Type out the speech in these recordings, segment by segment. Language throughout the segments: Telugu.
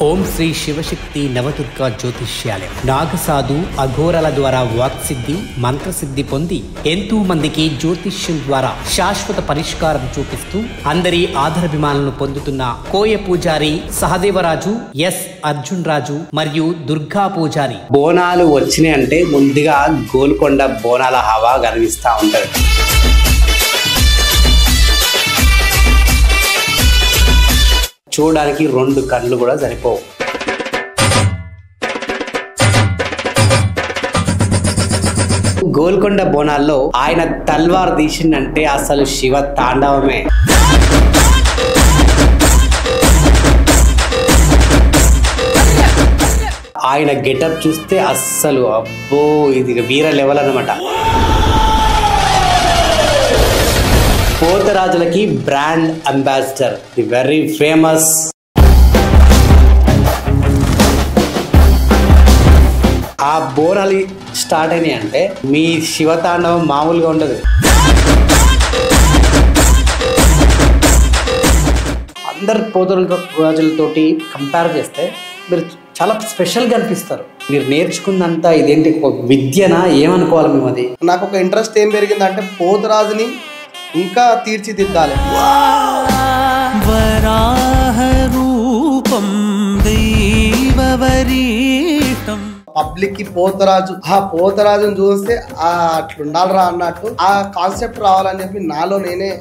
ఓం శ్రీ శివశక్తి నవదుర్గా జ్యోతిష్యాలయం నాగసాధు అఘోరల ద్వారా వాక్సిద్ధి మంత్రసిద్ధి పొంది ఎంతో మందికి జ్యోతిష్యం ద్వారా శాశ్వత పరిష్కారం చూపిస్తూ అందరి ఆదరాభిమానాలను పొందుతున్న కోయ పూజారి సహదేవరాజు ఎస్ అర్జున్ రాజు మరియు దుర్గా పూజారి. బోనాలు వచ్చినాయి అంటే ముందుగా గోల్కొండ బోనాల హవా కనిపిస్తూ ఉంటది. చూడడానికి రెండు కళ్ళు కూడా సరిపోవు. గోల్కొండ బోనాల్లో ఆయన తల్వార్ తీసిందంటే అసలు శివ తాండవమే. ఆయన గెటప్ చూస్తే అస్సలు అబ్బో ఇది వీర లెవెల్ అన్నమాట. పోతరాజులకి brand ambassador, the very famous. ఆ బోనాలు స్టార్ట్ అయినాయి అంటే మీ శివతాండవం మామూలుగా ఉండదు. అందరు పోతరాజులతోటి కంపేర్ చేస్తే మీరు చాలా స్పెషల్గా అనిపిస్తారు. మీరు నేర్చుకున్నంత ఇదేంటి విద్యనా ఏమనుకోవాలి మేము? అది నాకు ఒక ఇంట్రెస్ట్ ఏం పెరిగిందంటే పోతరాజుని ఇంకా తీర్చిదిద్దాలి. పబ్లిక్ కి పోతరాజుని చూస్తే అట్లుండాలరా అన్నట్టు ఆ కాన్సెప్ట్ రావాలని చెప్పి నాలో నేనే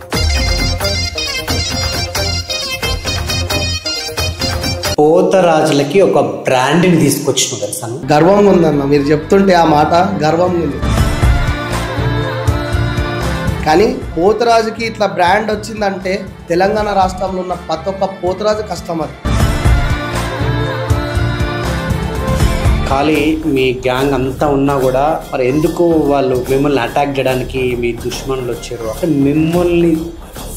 పోతరాజులకి ఒక బ్రాండ్ని తీసుకొచ్చిన తెలుసాను. గర్వంగా ఉందన్న మీరు చెప్తుంటే ఆ మాట గర్వంగా ఉంది. కానీ పోతరాజుకి ఇట్లా బ్రాండ్ వచ్చిందంటే తెలంగాణ రాష్ట్రంలో ఉన్న ప్రతి ఒక్క పోతరాజు కస్టమర్. ఖాళీ మీ గ్యాంగ్ అంతా ఉన్నా కూడా మరి ఎందుకు వాళ్ళు మిమ్మల్ని అటాక్ చేయడానికి మీ దుష్మనులు వచ్చారు? అంటే మిమ్మల్ని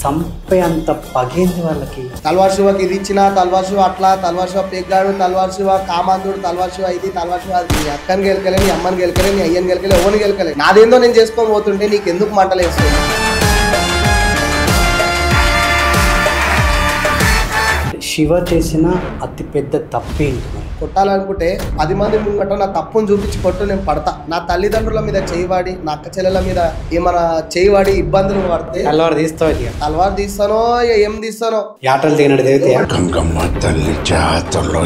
చంపే అంత పగేంది వాళ్ళకి. తల్వార్ శివకి ఇది ఇచ్చిన, తల్వార్ శివ అట్లా, తల్వార్ శివ పెగ్గాడు, తల్వార్ శివ కామాంధుడు, తల్వార్ శివ ఇది, తల్వార్ శివ నీ అక్కని గెలకలే, నీ అమ్మని గెలకలే, నీ అయ్యని గెలకలే, ఎవరిని గెలకలే. నాదేందో నేను చేసుకొని పోతుంటే నీకు ఎందుకు మంటలు వేస్తుంది? శివ చేసిన అతిపెద్ద తప్పేంటి? కొట్టాలనుకుంటే 10 మంది ముంగట నా తప్పును చూపించి కొట్టు, నేను పడతా. నా తల్లిదండ్రుల మీద చేయవాడి, నా అక్క చెల్లెల మీద ఏమైనా చేయవాడి ఇబ్బందులు పడితే తల్వారు తీస్తావు. తల్వారు తీస్తానో ఏం తీస్తానో. యాటలు తినడు దేవితే గంగమ్మ తల్లి జాతరలో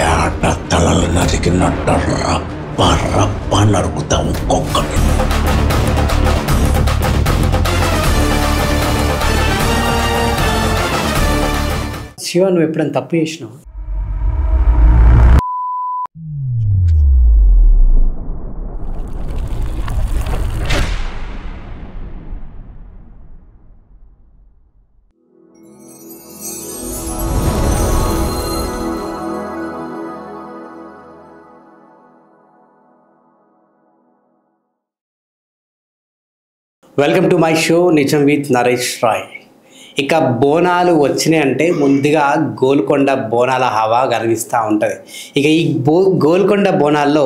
ఏట తలలు నరికినట్టు రప్ప నరుకుతాం ఒక్కొక్కటి. శివ నువ్వు ఎప్పుడైనా తప్పు చేసినావు? వెల్కమ్ టు మై షో నిజం విత్ నరేష్ రాయ్. ఇక బోనాలు వచ్చినాయి అంటే ముందుగా గోల్కొండ బోనాల హవా కనిపిస్తూ ఉంటుంది. ఇక ఈ గోల్కొండ బోనాల్లో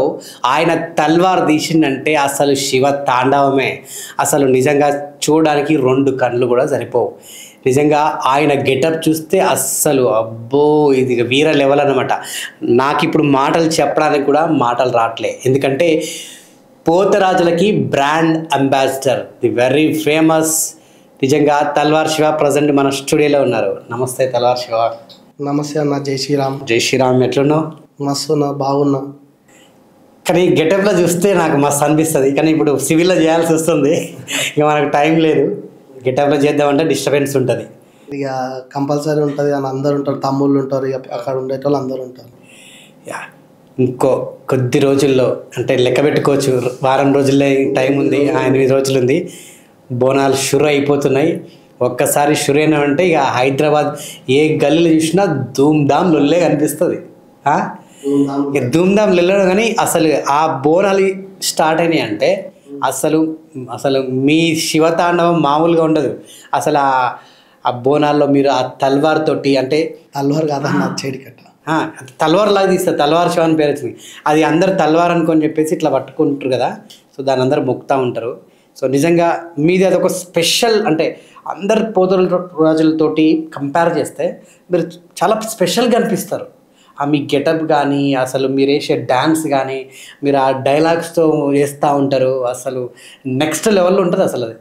ఆయన తల్వార్ తీసిందంటే అసలు శివ తాండవమే. అసలు నిజంగా చూడడానికి రెండు కళ్ళు కూడా సరిపోవు. నిజంగా ఆయన గెటప్ చూస్తే అస్సలు అబ్బో ఇది వీర లెవెల్ అన్నమాట. నాకు ఇప్పుడు మాటలు చెప్పడానికి కూడా మాటలు రావట్లే. ఎందుకంటే పోతరాజులకి brand ambassador, the very famous. నిజంగా తల్వార్ శివ ప్రజెంట్ మన స్టూడియోలో ఉన్నారు. నమస్తే తల్వార్ శివ. నమస్తే అన్న. జై శ్రీరామ్. జై శ్రీరామ్. ఎట్లున్నావు? మస్తున్నా, బాగున్నా. కానీ గెటప్లో చూస్తే నాకు మస్తు అనిపిస్తుంది. కానీ ఇప్పుడు సివిల్లో చేయాల్సి వస్తుంది. ఇక మనకు టైం లేదు. గెటప్లో చేద్దామంటే డిస్టర్బెన్స్ ఉంటుంది. ఇక కంపల్సరీ ఉంటుంది అని అందరు ఉంటారు, తమ్ముళ్ళు ఉంటారు, ఇక అక్కడ ఉండేటోళ్ళు అందరు ఉంటారు. ఇంకో కొద్ది రోజుల్లో అంటే లెక్క పెట్టుకోవచ్చు, వారం రోజుల్లో టైం ఉంది, 8 రోజులు ఉంది. బోనాలు షురు అయిపోతున్నాయి. ఒక్కసారి షురు అయినామంటే ఇక హైదరాబాద్ ఏ గల్లీలు చూసినా ధూమ్ధామ్ లొల్లే కనిపిస్తుంది. ఇక ధూమ్ధామ్ లొల్లే. కానీ అసలు ఆ బోనాలు స్టార్ట్ అయినాయి అంటే అసలు మీ శివతాండవం మామూలుగా ఉండదు. అసలు ఆ బోనాల్లో మీరు ఆ తల్వార్ తోటి, అంటే తల్వార్ కాదన్న చేడి కట్ట, తల్వార్ లాగా తీస్తారు. తల్వార్ శివ అని పేరు వచ్చింది. అది అందరు తల్వార్ అనుకొని చెప్పేసి ఇట్లా పట్టుకుంటారు కదా. సో దాని అందరు మొక్కుతూ ఉంటారు. సో నిజంగా మీది అదొక స్పెషల్. అంటే అందరు పోతరాజులతోటి కంపేర్ చేస్తే మీరు చాలా స్పెషల్గా అనిపిస్తారు. మీ గెటప్ కానీ అసలు మీరు వేసే డ్యాన్స్ కానీ మీరు ఆ డైలాగ్స్తో వేస్తూ ఉంటారు, అసలు నెక్స్ట్ లెవెల్లో ఉంటుంది అసలు అది.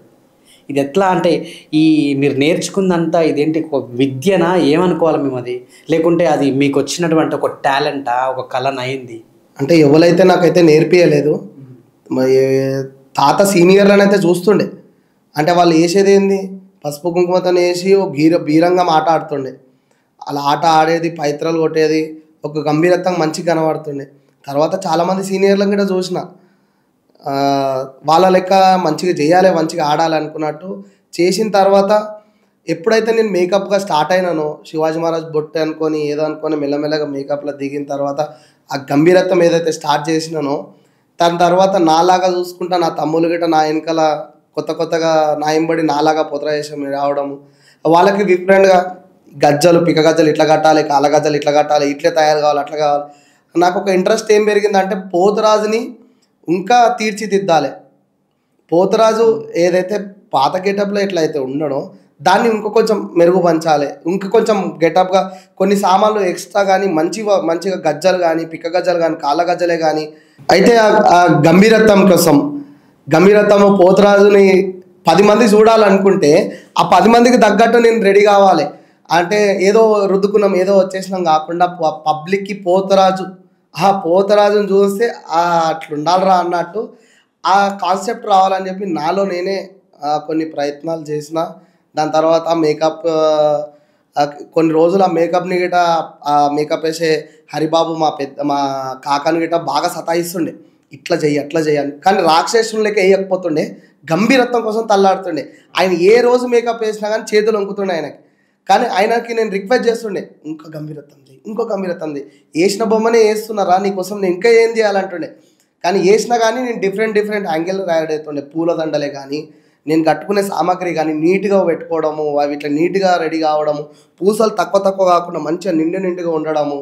ఇది ఎట్లా అంటే ఈ మీరు నేర్చుకుందంతా ఇదేంటి ఒక విద్యనా ఏమనుకోవాలి మేము అది, లేకుంటే అది మీకు వచ్చినటువంటి ఒక టాలెంటా, ఒక కళన అయింది? అంటే ఎవరైతే నాకైతే నేర్పియలేదు, తాత సీనియర్లనైతే చూస్తుండే. అంటే వాళ్ళు వేసేది ఏంది, పసుపు కుంకుమతో వేసి ఓ బీరంగా ఆట ఆడుతుండే. అలా ఆట ఆడేది, పైత్రాలు కొట్టేది, ఒక గంభీరత్వం మంచిగా కనబడుతుండే. తర్వాత చాలామంది సీనియర్లను కూడా చూసిన, వాళ్ళ లెక్క మంచిగా చేయాలి, మంచిగా ఆడాలి అనుకున్నట్టు చేసిన తర్వాత ఎప్పుడైతే నేను మేకప్గా స్టార్ట్ అయినానో, శివాజీ మహారాజ్ బొట్టు అనుకొని ఏదో అనుకొని మెల్లమెల్లగా మేకప్లో దిగిన తర్వాత ఆ గంభీరత్వం ఏదైతే స్టార్ట్ చేసినానో, దాని తర్వాత నాలాగా చూసుకుంటా నా తమ్ముళ్ళు గిట్ట నా వెనకాల కొత్తగా నా ఎంబడి నాలాగా పోతరాజేశం రావడము, వాళ్ళకి డిఫరెంట్గా గజ్జలు, పిక్క గజ్జలు ఇట్లా కట్టాలి, కాళ్ళ గజ్జలు ఇట్లా కట్టాలి, ఇట్లే తయారు కావాలి, అట్లా కావాలి. నాకు ఒక ఇంట్రెస్ట్ ఏం పెరిగిందంటే పోతరాజుని ఇంకా తీర్చిదిద్దాలి. పోతరాజు ఏదైతే పాత గెటప్లో ఎట్లయితే ఉన్నాడో దాన్ని ఇంకో కొంచెం మెరుగు పంచాలి, ఇంక కొంచెం గెటప్గా కొన్ని సామాన్లు ఎక్స్ట్రా కానీ మంచిగా గజ్జలు కానీ, పిక్క గజ్జలు కానీ, కాళ్ళ గజ్జలే కానీ. అయితే ఆ గంభీరత్వం కోసం, గంభీరత్వము పోతరాజుని 10 మంది చూడాలనుకుంటే ఆ 10 మందికి తగ్గట్టు నేను రెడీ కావాలి. అంటే ఏదో రుద్దుకున్నాం ఏదో వచ్చేసినాం కాకుండా పబ్లిక్కి పోతరాజుని చూస్తే అట్లుండాలరా అన్నట్టు ఆ కాన్సెప్ట్ రావాలని చెప్పి నాలో నేనే కొన్ని ప్రయత్నాలు చేసిన. దాని తర్వాత మేకప్ కొన్ని రోజులు ఆ మేకప్ని గిట మేకప్ వేసే హరిబాబు మా కాకాని గిట బాగా సతాయిస్తుండే, ఇట్లా చెయ్యి అట్లా చెయ్యాలి. కానీ రాక్షసులకి వేయకపోతుండే, గంభీరత్వం కోసం తల్లాడుతుండే. ఆయన ఏ రోజు మేకప్ వేసినా కానీ చేతులు వంకుతుండే ఆయనకి. కానీ ఆయనకి నేను రిక్వెస్ట్ చేస్తుండే, ఇంకో గంభీరత్వం చేయి, ఇంకో గంభీరత్వం చేయి, వేసిన బొమ్మనే వేస్తున్నారా నీకోసం నేను ఇంకా ఏం చేయాలంటుండే. కానీ వేసినా కానీ నేను డిఫరెంట్ యాంగిల్ యాడ్ అవుతుండే. పూలదండలే కానీ, నేను కట్టుకునే సామాగ్రి కానీ నీట్గా పెట్టుకోవడము, అవి ఇట్లా నీట్గా రెడీ కావడము, పూసలు తక్కువ కాకుండా మంచిగా నిండుగా ఉండడము.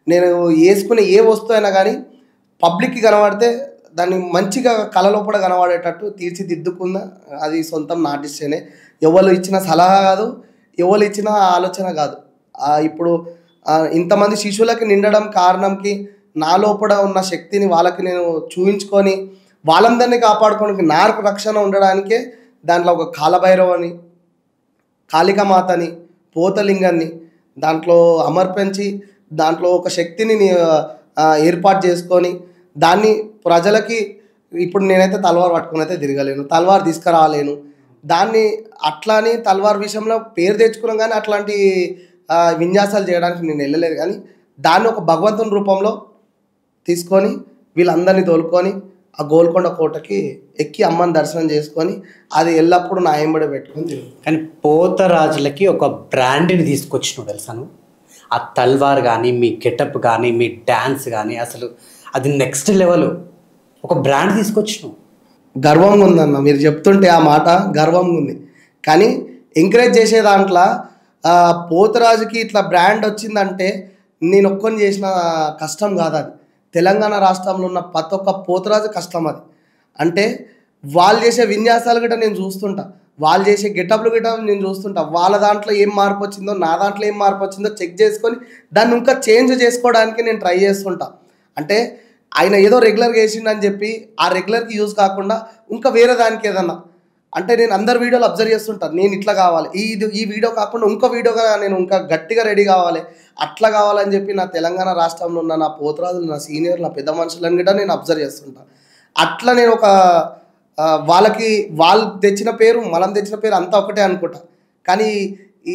నేను వేసుకునే ఏ వస్తువు అయినా కానీ పబ్లిక్కి కనబడితే దాన్ని మంచిగా కళలోపల కనబడేటట్టు తీర్చిదిద్దుకున్న అది సొంతం ఆర్టిస్టేనే. ఎవరు ఇచ్చిన సలహా కాదు, ఎవరు ఇచ్చిన ఆలోచన కాదు. ఇప్పుడు ఇంతమంది శిశువులకి నిండడం కారణంకి నా లోపల ఉన్న శక్తిని వాళ్ళకి నేను చూపించుకొని వాళ్ళందరినీ కాపాడుకోవడానికి నాకు రక్షణ ఉండడానికే దాంట్లో ఒక కాలభైరవని, కాళికామాతని, పోతలింగాన్ని దాంట్లో అమర్పించి దాంట్లో ఒక శక్తిని ఏర్పాటు చేసుకొని దాన్ని ప్రజలకి, ఇప్పుడు నేనైతే తల్వార్ పట్టుకుని అయితే తిరగలేను, తల్వార్ తీసుకురాలేను. దాన్ని అట్లాని తల్వార్ విషయంలో పేరు తెచ్చుకున్నాం కానీ అట్లాంటి విన్యాసాలు చేయడానికి నేను వెళ్ళలేదు. కానీ దాన్ని ఒక భగవంతుని రూపంలో తీసుకొని వీళ్ళందరినీ తోలుకొని ఆ గోల్కొండ కోటకి ఎక్కి అమ్మని దర్శనం చేసుకొని అది ఎల్లప్పుడూ నా ఎంబడి పెట్టుకొని. కానీ పోతరాజులకి ఒక బ్రాండ్ని తీసుకొచ్చినావు తెలుసాను. ఆ తల్వార్ కానీ, మీ గెటప్ కానీ, మీ డ్యాన్స్ కానీ, అసలు అది నెక్స్ట్ లెవెల్. ఒక బ్రాండ్ తీసుకొచ్చినావు. గర్వంగా ఉందన్న, మీరు చెప్తుంటే ఆ మాట గర్వంగా ఉంది. కానీ ఎంకరేజ్ చేసే దాంట్లో పోతరాజుకి ఇట్లా బ్రాండ్ వచ్చిందంటే నేను ఒక్కని చేసిన కష్టం కాదు అది. తెలంగాణ రాష్ట్రంలో ఉన్న ప్రతి ఒక్క పోతరాజు కష్టం అది. అంటే వాళ్ళు చేసే విన్యాసాలు గిట్ట నేను చూస్తుంటా, వాళ్ళు చేసే గెటప్లు గిట్ట నేను చూస్తుంటా. వాళ్ళ దాంట్లో ఏం మార్పు వచ్చిందో, నా దాంట్లో ఏం మార్పు వచ్చిందో చెక్ చేసుకొని దాన్ని ఇంకా చేంజ్ చేసుకోవడానికి నేను ట్రై చేస్తుంటా. అంటే ఆయన ఏదో రెగ్యులర్గా వేసిండని చెప్పి ఆ రెగ్యులర్కి యూజ్ కాకుండా ఇంకా వేరే దానికి ఏదన్నా, అంటే నేను అందరు వీడియోలు అబ్జర్వ్ చేస్తుంటాను, నేను ఇట్లా కావాలి, ఈ వీడియో కాకుండా ఇంకో వీడియోగా నేను ఇంకా గట్టిగా రెడీ కావాలి, అట్లా కావాలని చెప్పి నా తెలంగాణ రాష్ట్రంలో ఉన్న నా పోతరాజులు, నా సీనియర్లు, నా పెద్ద మనుషులను కూడా నేను అబ్జర్వ్ చేస్తుంటాను. అట్లా నేను ఒక వాళ్ళు తెచ్చిన పేరు, మనం తెచ్చిన పేరు అంతా ఒకటే అనుకుంటా. కానీ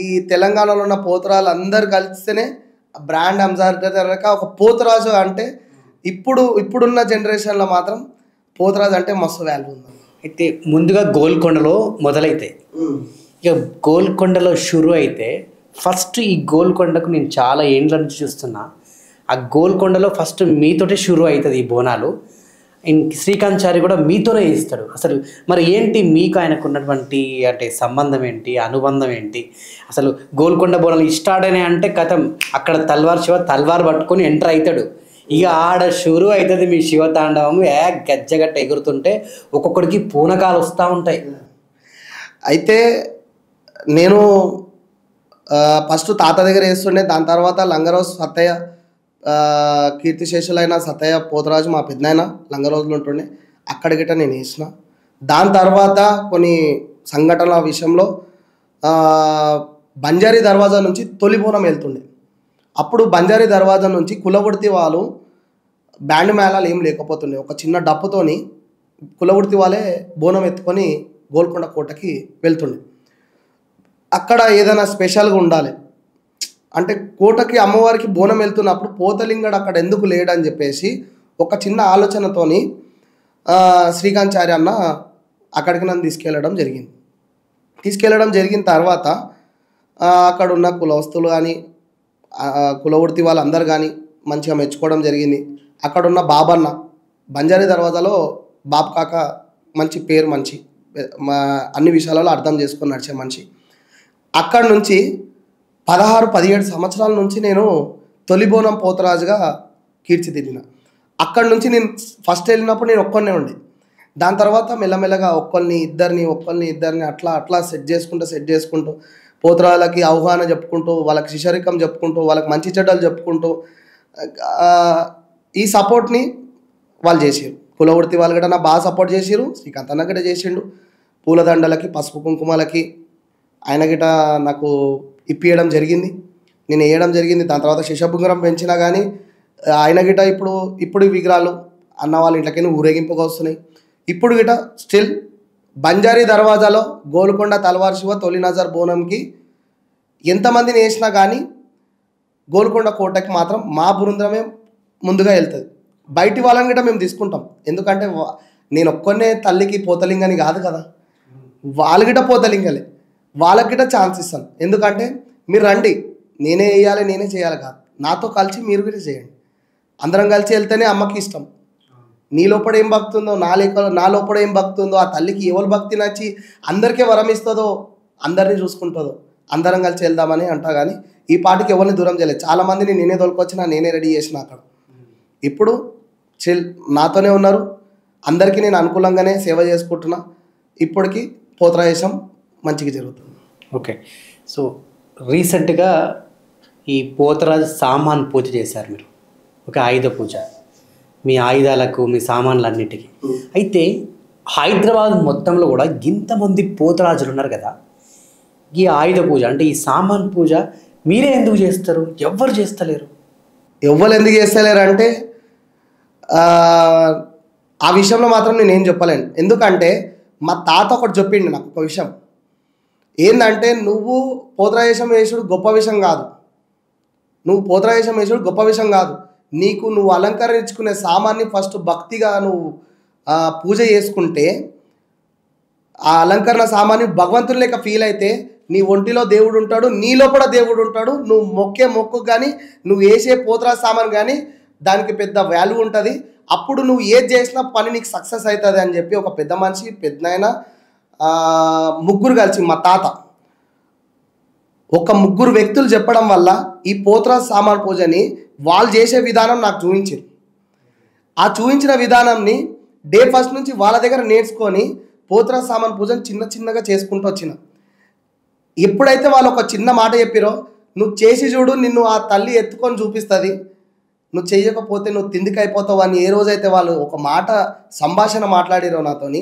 ఈ తెలంగాణలో ఉన్న పోతరాజులు అందరు కలిస్తేనే బ్రాండ్ అంబాసిడర్ ఒక పోతరాజు అంటే ఇప్పుడున్న జనరేషన్లో మాత్రం పోతరాజు అంటే మస్తు వాల్యూ ఉంది. అయితే ముందుగా గోల్కొండలో మొదలైతే, ఇక గోల్కొండలో షురు అయితే ఫస్ట్ ఈ గోల్కొండకు నేను చాలా ఏండ్ల నుంచి చూస్తున్నా. ఆ గోల్కొండలో ఫస్ట్ మీతోటే షురు అవుతుంది ఈ బోనాలు. శ్రీకాంత్ చారి కూడా మీతోనే ఇస్తాడు. అసలు మరి ఏంటి మీకు ఆయనకు ఉన్నటువంటి అంటే సంబంధం ఏంటి, అనుబంధం ఏంటి? అసలు గోల్కొండ బోనాలు స్టార్ట్ అయినాయి అంటే కథం అక్కడ తల్వార్ శివ తల్వార్ పట్టుకొని ఎంటర్ అవుతాడు. ఇక ఆడ షురు అవుతుంది మీ శివతాండవం. గజ్జగట్ట ఎగురుతుంటే ఒక్కొక్కడికి పూనకాలు వస్తూ ఉంటాయి. అయితే నేను ఫస్ట్ తాత దగ్గర వేస్తుండే, దాని తర్వాత లంగరోజు సత్తయ్య కీర్తిశేషులైన సతయ్య పోతరాజు మా పెద్దనాయన లంగ రోజులు ఉంటుండే అక్కడ గిట్ట నేను వేసిన. దాని తర్వాత కొన్ని సంఘటనల విషయంలో బంజారీ దర్వాజా నుంచి తొలి బోనం వెళ్తుండే. అప్పుడు బంజారీ దర్వాజా నుంచి కులవృత్తి వాళ్ళు బ్యాండ్ మేళాలు ఏం లేకపోతుండే, ఒక చిన్న డప్పుతోని కులవృత్తి వాళ్ళే బోనం ఎత్తుకొని గోల్కొండ కోటకి వెళ్తుండే. అక్కడ ఏదైనా స్పెషల్గా ఉండాలి అంటే కోటకి అమ్మవారికి బోనం వెళ్తున్నప్పుడు పోతలింగడు అక్కడ ఎందుకు లేడని చెప్పేసి ఒక చిన్న ఆలోచనతోని శ్రీకాంతాచార్య అన్న అక్కడికి నన్ను తీసుకెళ్ళడం జరిగిన తర్వాత అక్కడ ఉన్న కులవస్తులు కానీ కులవృత్తి వాళ్ళందరూ కానీ మంచిగా మెచ్చుకోవడం జరిగింది. అక్కడ ఉన్న బాబన్న బంజారీ దర్వాజాలో బాబు కాక మంచి పేరు, మంచి అన్ని విషయాలలో అర్థం చేసుకొని నడిచే మనిషి. అక్కడ నుంచి 16-17 సంవత్సరాల నుంచి నేను తొలి బోనం పోతరాజుగా కీర్తిదిద్దిన. అక్కడి నుంచి నేను ఫస్ట్ వెళ్ళినప్పుడు నేను ఒక్కనే ఉండే. దాని తర్వాత మెల్లమెల్లగా ఒక్కరిని ఇద్దరిని అట్లా సెట్ చేసుకుంటూ పోతరాజులకి ఆహ్వానం చెప్పుకుంటూ, వాళ్ళకి శిశరికం చెప్పుకుంటూ, వాళ్ళకి మంచి చెడ్డలు చెప్పుకుంటూ ఈ సపోర్ట్ని వాళ్ళు చేసారు. కులవృత్తి వాళ్ళు కూడా నాకు బాగా సపోర్ట్ చేసారు. శ్రీకాంత్ అన్న కూడా చేసిండు. పూలదండలకి పసుపు కుంకుమలకి ఆయన గిట నాకు ఇప్పియడం జరిగింది, నేను వేయడం జరిగింది. దాని తర్వాత శిశబుంగరం పెంచినా కానీ ఆయన గిట ఇప్పుడు విగ్రహాలు అన్న వాళ్ళ ఇంట్లోకి ఊరేగింపుగా వస్తున్నాయి. ఇప్పుడు గిట స్టిల్ బంజారీ దర్వాజాలో గోల్కొండ తల్వార్ శివ తొలి నజర్ బోనంకి ఎంతమందిని వేసినా కానీ గోల్కొండ కోటకి మాత్రం మా బృందమే ముందుగా వెళ్తుంది. బయటి వాళ్ళని గిట మేము తీసుకుంటాం. ఎందుకంటే నేను ఒక్కనే తల్లికి పోతలింగని కాదు కదా, వాళ్ళు గిట పోతలింగలే, వాళ్ళకి గిట ఛాన్స్ ఇస్తాను. ఎందుకంటే మీరు రండి, నేనే వేయాలి నేనే చేయాలి కాదు, నాతో కలిసి మీరు కూడా చేయండి. అందరం కలిసి వెళ్తేనే అమ్మకి ఇష్టం. నీ లోపల ఏం భక్తి ఉందో నా లోపల ఏం భక్తి ఉందో, ఆ తల్లికి ఎవరు భక్తి నచ్చి అందరికీ వరం ఇస్తుందో, అందరినీ చూసుకుంటుందో అందరం కలిసి వెళ్దామని అంటా. కానీ ఈ పాటికి ఎవరిని దూరం చేయలేదు. చాలామందిని నేనే తోలుకొచ్చినా, నేనే రెడీ చేసిన. అక్కడ ఇప్పుడు నాతోనే ఉన్నారు. అందరికీ నేను అనుకూలంగానే సేవ చేసుకుంటున్నా. ఇప్పటికీ పోతరాజేశం మంచిగా జరుగుతుంది. ఓకే, సో రీసెంట్గా ఈ పోతరాజు సామాన్ పూజ చేశారు మీరు, ఒక ఆయుధ పూజ, మీ ఆయుధాలకు మీ సామాన్లన్నిటికీ. అయితే హైదరాబాద్ మొత్తంలో కూడా ఇంతమంది పోతరాజులు ఉన్నారు కదా, ఈ ఆయుధ పూజ అంటే ఈ సామాన్ పూజ మీరే ఎందుకు చేస్తారు? ఎవ్వరు చేస్తలేరు. ఎవ్వరు ఎందుకు చేస్తలేరు అంటే ఆ విషయంలో మాత్రం నేనేం చెప్పలేను. ఎందుకంటే మా తాత ఒకటి చెప్పిండు నాకు ఒక విషయం ఏంటంటే, నువ్వు పోతరాజేశం వేసుడు గొప్ప విషయం కాదు, నువ్వు అలంకరించుకునే సామాన్ని ఫస్ట్ భక్తిగా నువ్వు పూజ చేసుకుంటే, ఆ అలంకరణ సామాన్ని భగవంతుని లేక ఫీల్ అయితే నీ ఒంటిలో దేవుడు ఉంటాడు, నీ లోపల దేవుడు ఉంటాడు. నువ్వు మొక్కు కానీ నువ్వు వేసే పోతరాజు సామాన్ కానీ దానికి పెద్ద వాల్యూ ఉంటుంది. అప్పుడు నువ్వు ఏది చేసినా పని నీకు సక్సెస్ అవుతుంది అని చెప్పి ఒక పెద్ద మనిషి, పెద్దనాయన, ముగ్గురు కలిసి మా తాత ఒక ముగ్గురు వ్యక్తులు చెప్పడం వల్ల ఈ పోతరాజు సామాన్ పూజని వాళ్ళు చేసే విధానం నాకు చూపించారు. ఆ చూపించిన విధానంని డే ఫస్ట్ నుంచి వాళ్ళ దగ్గర నేర్చుకొని పోతరాజు సామాన్ పూజను చిన్నగా చేసుకుంటూ వచ్చిన. ఎప్పుడైతే వాళ్ళు ఒక చిన్న మాట చెప్పిరో, నువ్వు చేసి చూడు, నిన్ను ఆ తల్లి ఎత్తుకొని చూపిస్తుంది, నువ్వు చేయకపోతే నువ్వు తిండికి అయిపోతావు అని ఏ రోజైతే వాళ్ళు ఒక మాట సంభాషణ మాట్లాడిరో నాతోని,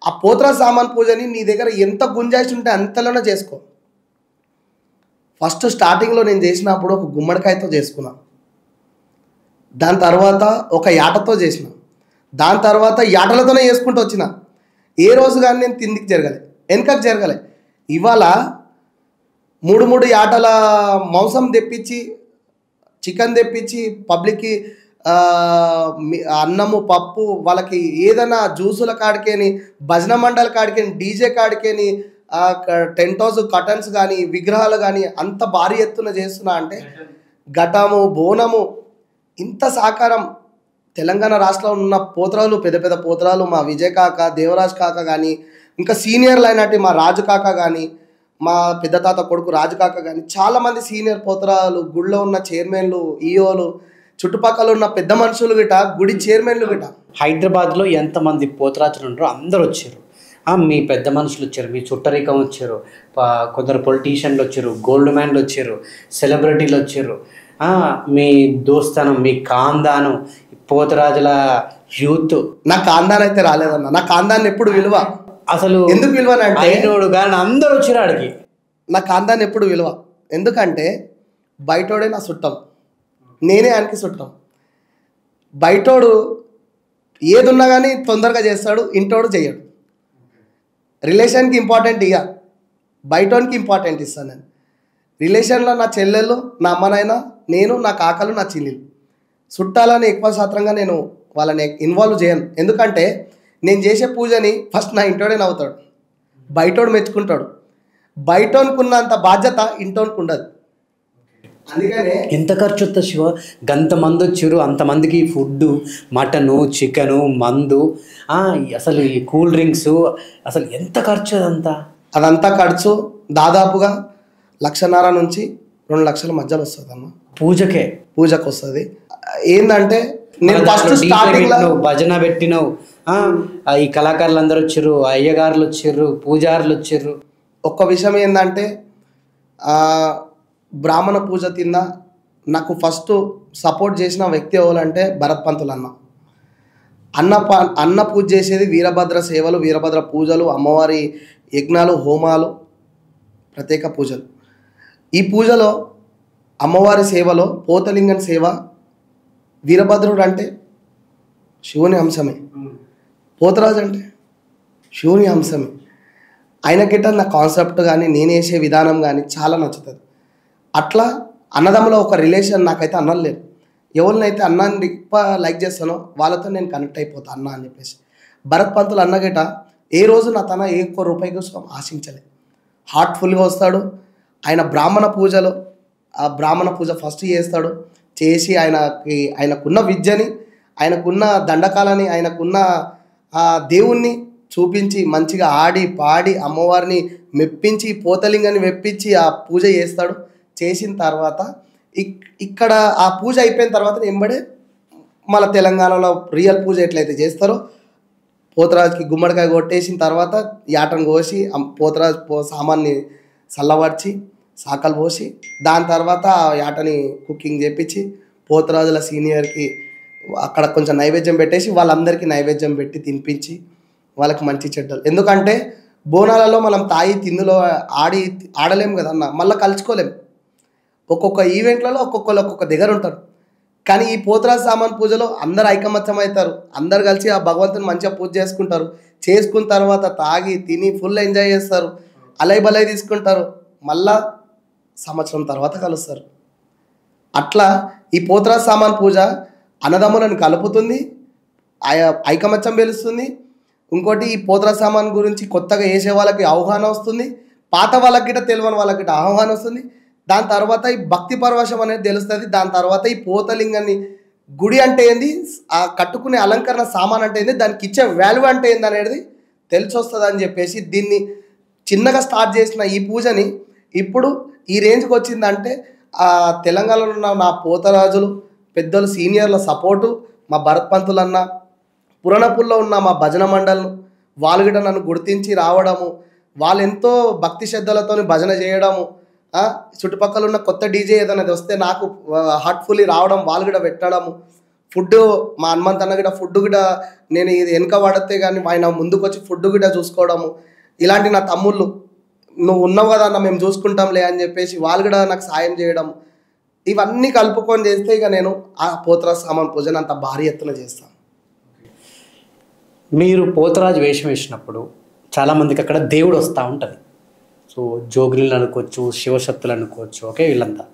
ఆ పోతరాజు సామాన్ పూజని నీ దగ్గర ఎంత గుంజాయిషి ఉంటే అంతలోనే చేసుకో. ఫస్ట్ స్టార్టింగ్లో నేను చేసినప్పుడు ఒక గుమ్మడికాయతో చేసుకున్నా, దాని తర్వాత ఒక యాటతో చేసిన, దాని తర్వాత యాటలతోనే చేసుకుంటూ వచ్చిన. ఏ రోజు కానీ నేను తిండికి వెనకకు జరగలే. ఇవాళ 3 యాటల మాంసం తెప్పించి, చికెన్ తెప్పించి పబ్లిక్కి అన్నము పప్పు, వాళ్ళకి ఏదైనా జ్యూసుల కాడికేని, భజన మండలి కాడికేని, డీజే కాడికేని, టెంట్ హౌస్ కటన్స్ కానీ విగ్రహాలు కానీ అంత భారీ ఎత్తున చేస్తున్నా అంటే ఘటము బోనము ఇంత సహకారం. తెలంగాణ రాష్ట్రంలో ఉన్న పోతరాలు, పెద్ద పోతరాలు, మా విజయ్ కాక, దేవరాజ్ కాక కానీ, ఇంకా సీనియర్లు అయినట్టు మా రాజు కాక కానీ, మా పెద్ద తాత కొడుకు రాజు కాక కానీ, చాలామంది సీనియర్ పోతరాలు, గుడిలో ఉన్న చైర్మన్లు, ఈఓలు, చుట్టుపక్కల ఉన్న పెద్ద మనుషులు గిట, గుడి చైర్మన్లు గిట. హైదరాబాద్లో ఎంతమంది పోతరాజులు ఉన్నారో అందరూ వచ్చారు. మీ పెద్ద మనుషులు వచ్చారు, మీ చుట్టరికం వచ్చారు, కొందరు పొలిటీషియన్లు వచ్చారు, గోల్డ్ మ్యాన్లు వచ్చారు, సెలబ్రిటీలు వచ్చారు. మీ దోస్తానం, మీ కాందానం, పోతరాజుల యూత్. నా కాందాన్ అయితే రాలేదన్న. నా కాందాన్ని ఎప్పుడు విలువ. అసలు ఎందుకు విలువనంటే అయినోడు కానీ అందరూ వచ్చిన ఆడికి. నా కాందాన్ని ఎప్పుడు విలువ ఎందుకంటే బయటోడే నా చుట్టం, నేనే ఆయనకి చుట్టం. బయటోడు ఏదున్నా కానీ తొందరగా చేస్తాడు, ఇంటోడు చేయడు. రిలేషన్కి ఇంపార్టెంట్ ఇక బయటోనికి ఇంపార్టెంట్ ఇస్తాను నేను. రిలేషన్లో నా చెల్లెళ్ళు, నా అమ్మనైనా, నేను, నా కాకలు, నా చెల్లెలు. చుట్టాలని ఎక్కువ శాతంగా నేను వాళ్ళని ఇన్వాల్వ్ చేయను. ఎందుకంటే నేను చేసే పూజని ఫస్ట్ నా ఇంటోడే నవ్వుతాడు, బయటోడు మెచ్చుకుంటాడు. బయటోనుకున్నంత బాధ్యత ఇంటోనికి ఉండదు. అందుకనే ఎంత ఖర్చు వస్తుంది శివ? గంతమంది వచ్చారు, అంతమందికి ఫుడ్, మటను, చికెను, మందు, అసలు ఈ కూల్ డ్రింక్స్, అసలు ఎంత ఖర్చు అదంతా ఖర్చు దాదాపుగా 1,50,000 నుంచి 2 లక్షల మధ్యలో వస్తుంది అన్న. పూజకు వస్తుంది. ఏంటంటే నేను ఫస్ట్ స్టార్టింగ్ భజన పెట్టినావు, ఈ కళాకారులు అందరూ వచ్చారు, అయ్యగారులు వచ్చారు, పూజారులు వచ్చారు. ఒక్క విషయం ఏంటంటే బ్రాహ్మణ పూజ తిన్నా నాకు ఫస్ట్ సపోర్ట్ చేసిన వ్యక్తి ఎవరంటే భరత్ పంతులు అన్న పూజ చేసేది వీరభద్ర సేవలు, వీరభద్ర పూజలు, అమ్మవారి యజ్ఞాలు, హోమాలు, ప్రత్యేక పూజలు. ఈ పూజలో అమ్మవారి సేవలో పోతలింగం సేవ, వీరభద్రుడు అంటే శివుని అంశమే, పోతరాజు అంటే శివుని అంశమే. ఆయన గిట్ట నా కాన్సెప్ట్ కానీ నేను వేసే విధానం కానీ చాలా నచ్చుతుంది. అట్లా అన్నదమ్ములో ఒక రిలేషన్ నాకైతే అన్నలు లేరు. ఎవరినైతే అన్నాన్ని లైక్ చేస్తానో వాళ్ళతో నేను కనెక్ట్ అయిపోతాను అన్న అని చెప్పేసి. భరత్ పంతులు అన్న గిట్ట ఏ రోజు నా తన ఏ ఒక్క రూపాయి కోసం ఆశించలేదు. హార్ట్ఫుల్గా వస్తాడు. ఆయన బ్రాహ్మణ పూజలో ఆ బ్రాహ్మణ పూజ ఫస్ట్ చేస్తాడు. చేసి ఆయనకున్న విద్యని, ఆయనకున్న దండకాలని, ఆయనకున్న దేవుణ్ణి చూపించి మంచిగా ఆడి పాడి అమ్మవారిని మెప్పించి పోతలింగాన్ని మెప్పించి ఆ పూజ చేస్తాడు. చేసిన తర్వాత ఇక్కడ ఆ పూజ అయిపోయిన తర్వాత ఎంబడే మళ్ళీ తెలంగాణలో రియల్ పూజ ఎట్లయితే చేస్తారో పోతరాజుకి గుమ్మడికాయ కొట్టేసిన తర్వాత యాటను కోసి పోతరాజు సామాన్ని చల్లబడిచి సాకలు పోసి దాని తర్వాత ఆ యాటని కుకింగ్ చేపించి పోతరాజుల సీనియర్కి అక్కడ కొంచెం నైవేద్యం పెట్టేసి వాళ్ళందరికీ నైవేద్యం పెట్టి తినిపించి వాళ్ళకి మంచి చెడ్డలు. ఎందుకంటే బోనాలలో మనం తాయి తిందులో ఆడలేము కదన్న, మళ్ళీ కలుసుకోలేము. ఒక్కొక్క ఈవెంట్లలో ఒక్కొక్కరు ఒక్కొక్క దగ్గర ఉంటారు. కానీ ఈ పోతరాజు సామాన్ పూజలో అందరు ఐకమత్యం అవుతారు. అందరు కలిసి ఆ భగవంతుని మంచిగా పూజ చేసుకుంటారు. చేసుకున్న తర్వాత తాగి తిని ఫుల్ ఎంజాయ్ చేస్తారు, అలై బలై తీసుకుంటారు. మళ్ళా సంవత్సరం తర్వాత కలుస్తారు. అట్లా ఈ పోతరాజు సామాన్ పూజ అన్నదమ్ములను కలుపుతుంది, ఐకమత్యం పెలుస్తుంది. ఇంకోటి ఈ పోతరాజు సామాన్ గురించి కొత్తగా వేసే వాళ్ళకి అవగాహన వస్తుంది, పాత వాళ్ళకి గిట్ట తెలియని వాళ్ళకి గిట్ట అవగాహన వస్తుంది. దాని తర్వాత ఈ భక్తి పరవశం అనేది తెలుస్తుంది. దాని తర్వాత ఈ పోతలింగాన్ని గుడి అంటే ఏంది, ఆ కట్టుకునే అలంకరణ సామాన్ అంటే ఏంది, దానికి ఇచ్చే వాల్యూ అంటే ఏంది అనేది తెలిసి వస్తుంది అని చెప్పేసి దీన్ని చిన్నగా స్టార్ట్ చేసిన ఈ పూజని ఇప్పుడు ఈ రేంజ్కి వచ్చిందంటే ఆ తెలంగాణలో ఉన్న నా పోతరాజులు పెద్దలు సీనియర్ల సపోర్టు, మా భరత్ పంతులు అన్న, పురాణపూర్లో ఉన్న మా భజన మండలను వాళ్ళు కూడా నన్ను గుర్తించి రావడము, వాళ్ళు ఎంతో భక్తి శ్రద్ధలతో భజన చేయడము, చుట్టుపక్కల ఉన్న కొత్త డీజే ఏదైనా వస్తే నాకు హార్ట్ఫుల్లీ రావడం, వాళ్ళు కూడా పెట్టడము. ఫుడ్ మా హనుమంత్ అన్న కూడా ఫుడ్ కూడా నేను ఇది వెనక పడితే కానీ ఆయన ముందుకు వచ్చి ఫుడ్ కూడా చూసుకోవడము. ఇలాంటి నా తమ్ముళ్ళు నువ్వు ఉన్నావు కదా అన్న మేము చూసుకుంటాంలే అని చెప్పేసి వాళ్ళు కూడా నాకు సాయం చేయడం, ఇవన్నీ కలుపుకొని చేస్తే ఇక నేను ఆ పోతరాజు సామాన్ పూజను అంత భారీ ఎత్తున చేస్తాను. మీరు పోతరాజు వేషం వేసినప్పుడు చాలామందికి అక్కడ దేవుడు వస్తూ ఉంటుంది. సో జోగిలు అనుకోవచ్చు, శివశక్తులు అనుకోవచ్చు, ఓకే, వీళ్ళంతా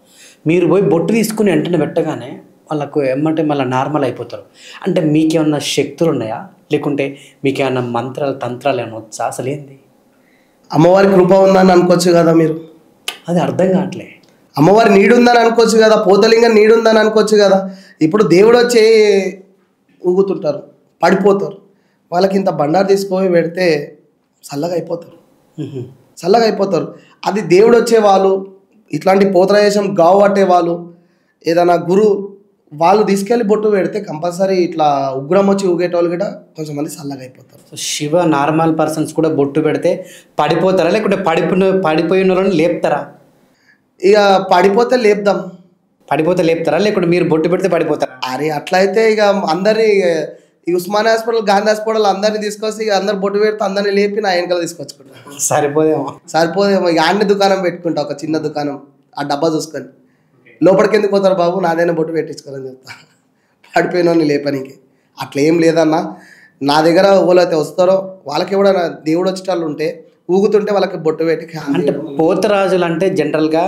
మీరు పోయి బొట్టు తీసుకుని వెంటనే పెట్టగానే వాళ్ళకు ఏమంటే మళ్ళీ నార్మల్ అయిపోతారు. అంటే మీకేమన్నా శక్తులు ఉన్నాయా, లేకుంటే మీకేమన్నా మంత్రాలు తంత్రాలు ఏమైనా వచ్చా, అసలు ఏంది? అమ్మవారి కృప ఉందని అనుకోవచ్చు కదా మీరు. అది అర్థం కావట్లే. అమ్మవారి నీడుందని అనుకోవచ్చు కదా, పోతలింగం నీడుందని అనుకోవచ్చు కదా. ఇప్పుడు దేవుడు వచ్చి ఊగుతుంటారు, పడిపోతారు, వాళ్ళకి ఇంత బండారు తీసుకొని పెడితే చల్లగా అయిపోతారు. అది దేవుడు వచ్చేవాళ్ళు, ఇట్లాంటి పోతరాజేశం గావు పట్టే వాళ్ళు, ఏదైనా గురువు వాళ్ళు తీసుకెళ్ళి బొట్టు పెడితే కంపల్సరీ ఇట్లా ఉగ్రం వచ్చి ఊగేటోళ్ళు కూడా కొంచెం మంది చల్లగా అయిపోతారు. సో శివ నార్మల్ పర్సన్స్ కూడా బొట్టు పెడితే పడిపోతారా, లేకుంటే పడిపోయిన వాళ్ళని లేపుతారా? ఇక పడిపోతే లేపుదాం, పడిపోతే లేపుతారా లేకుంటే మీరు బొట్టు పెడితే పడిపోతారా? అరే అట్లా అయితే ఇక అందరినీ ఈ ఉస్మాన్ హాస్పిటల్, గాంధీ హాస్పిటల్ అందరినీ తీసుకొచ్చి ఇక అందరు బొట్టు పెడితే అందరినీ లేపి నా వెనకాల తీసుకొచ్చుకుంటా. సరిపోదేమో. సరిపోదేమో. ఇక ఆడిని దుకాణం పెట్టుకుంటా, ఒక చిన్న దుకాణం, ఆ డబ్బా చూసుకొని. లోపలికి ఎందుకు పోతారు బాబు, నాదైనా బొట్టు పెట్టించుకోరని చెప్తా, పడిపోయినోని లేపనికి. అట్లా ఏం లేదన్నా. నా దగ్గర ఎవరైతే వస్తారో వాళ్ళకి కూడా దేవుడు వచ్చేటోళ్ళు ఉంటే ఊగుతుంటే వాళ్ళకి బొట్టు పెట్టి. అంటే పోతరాజులు అంటే జనరల్గా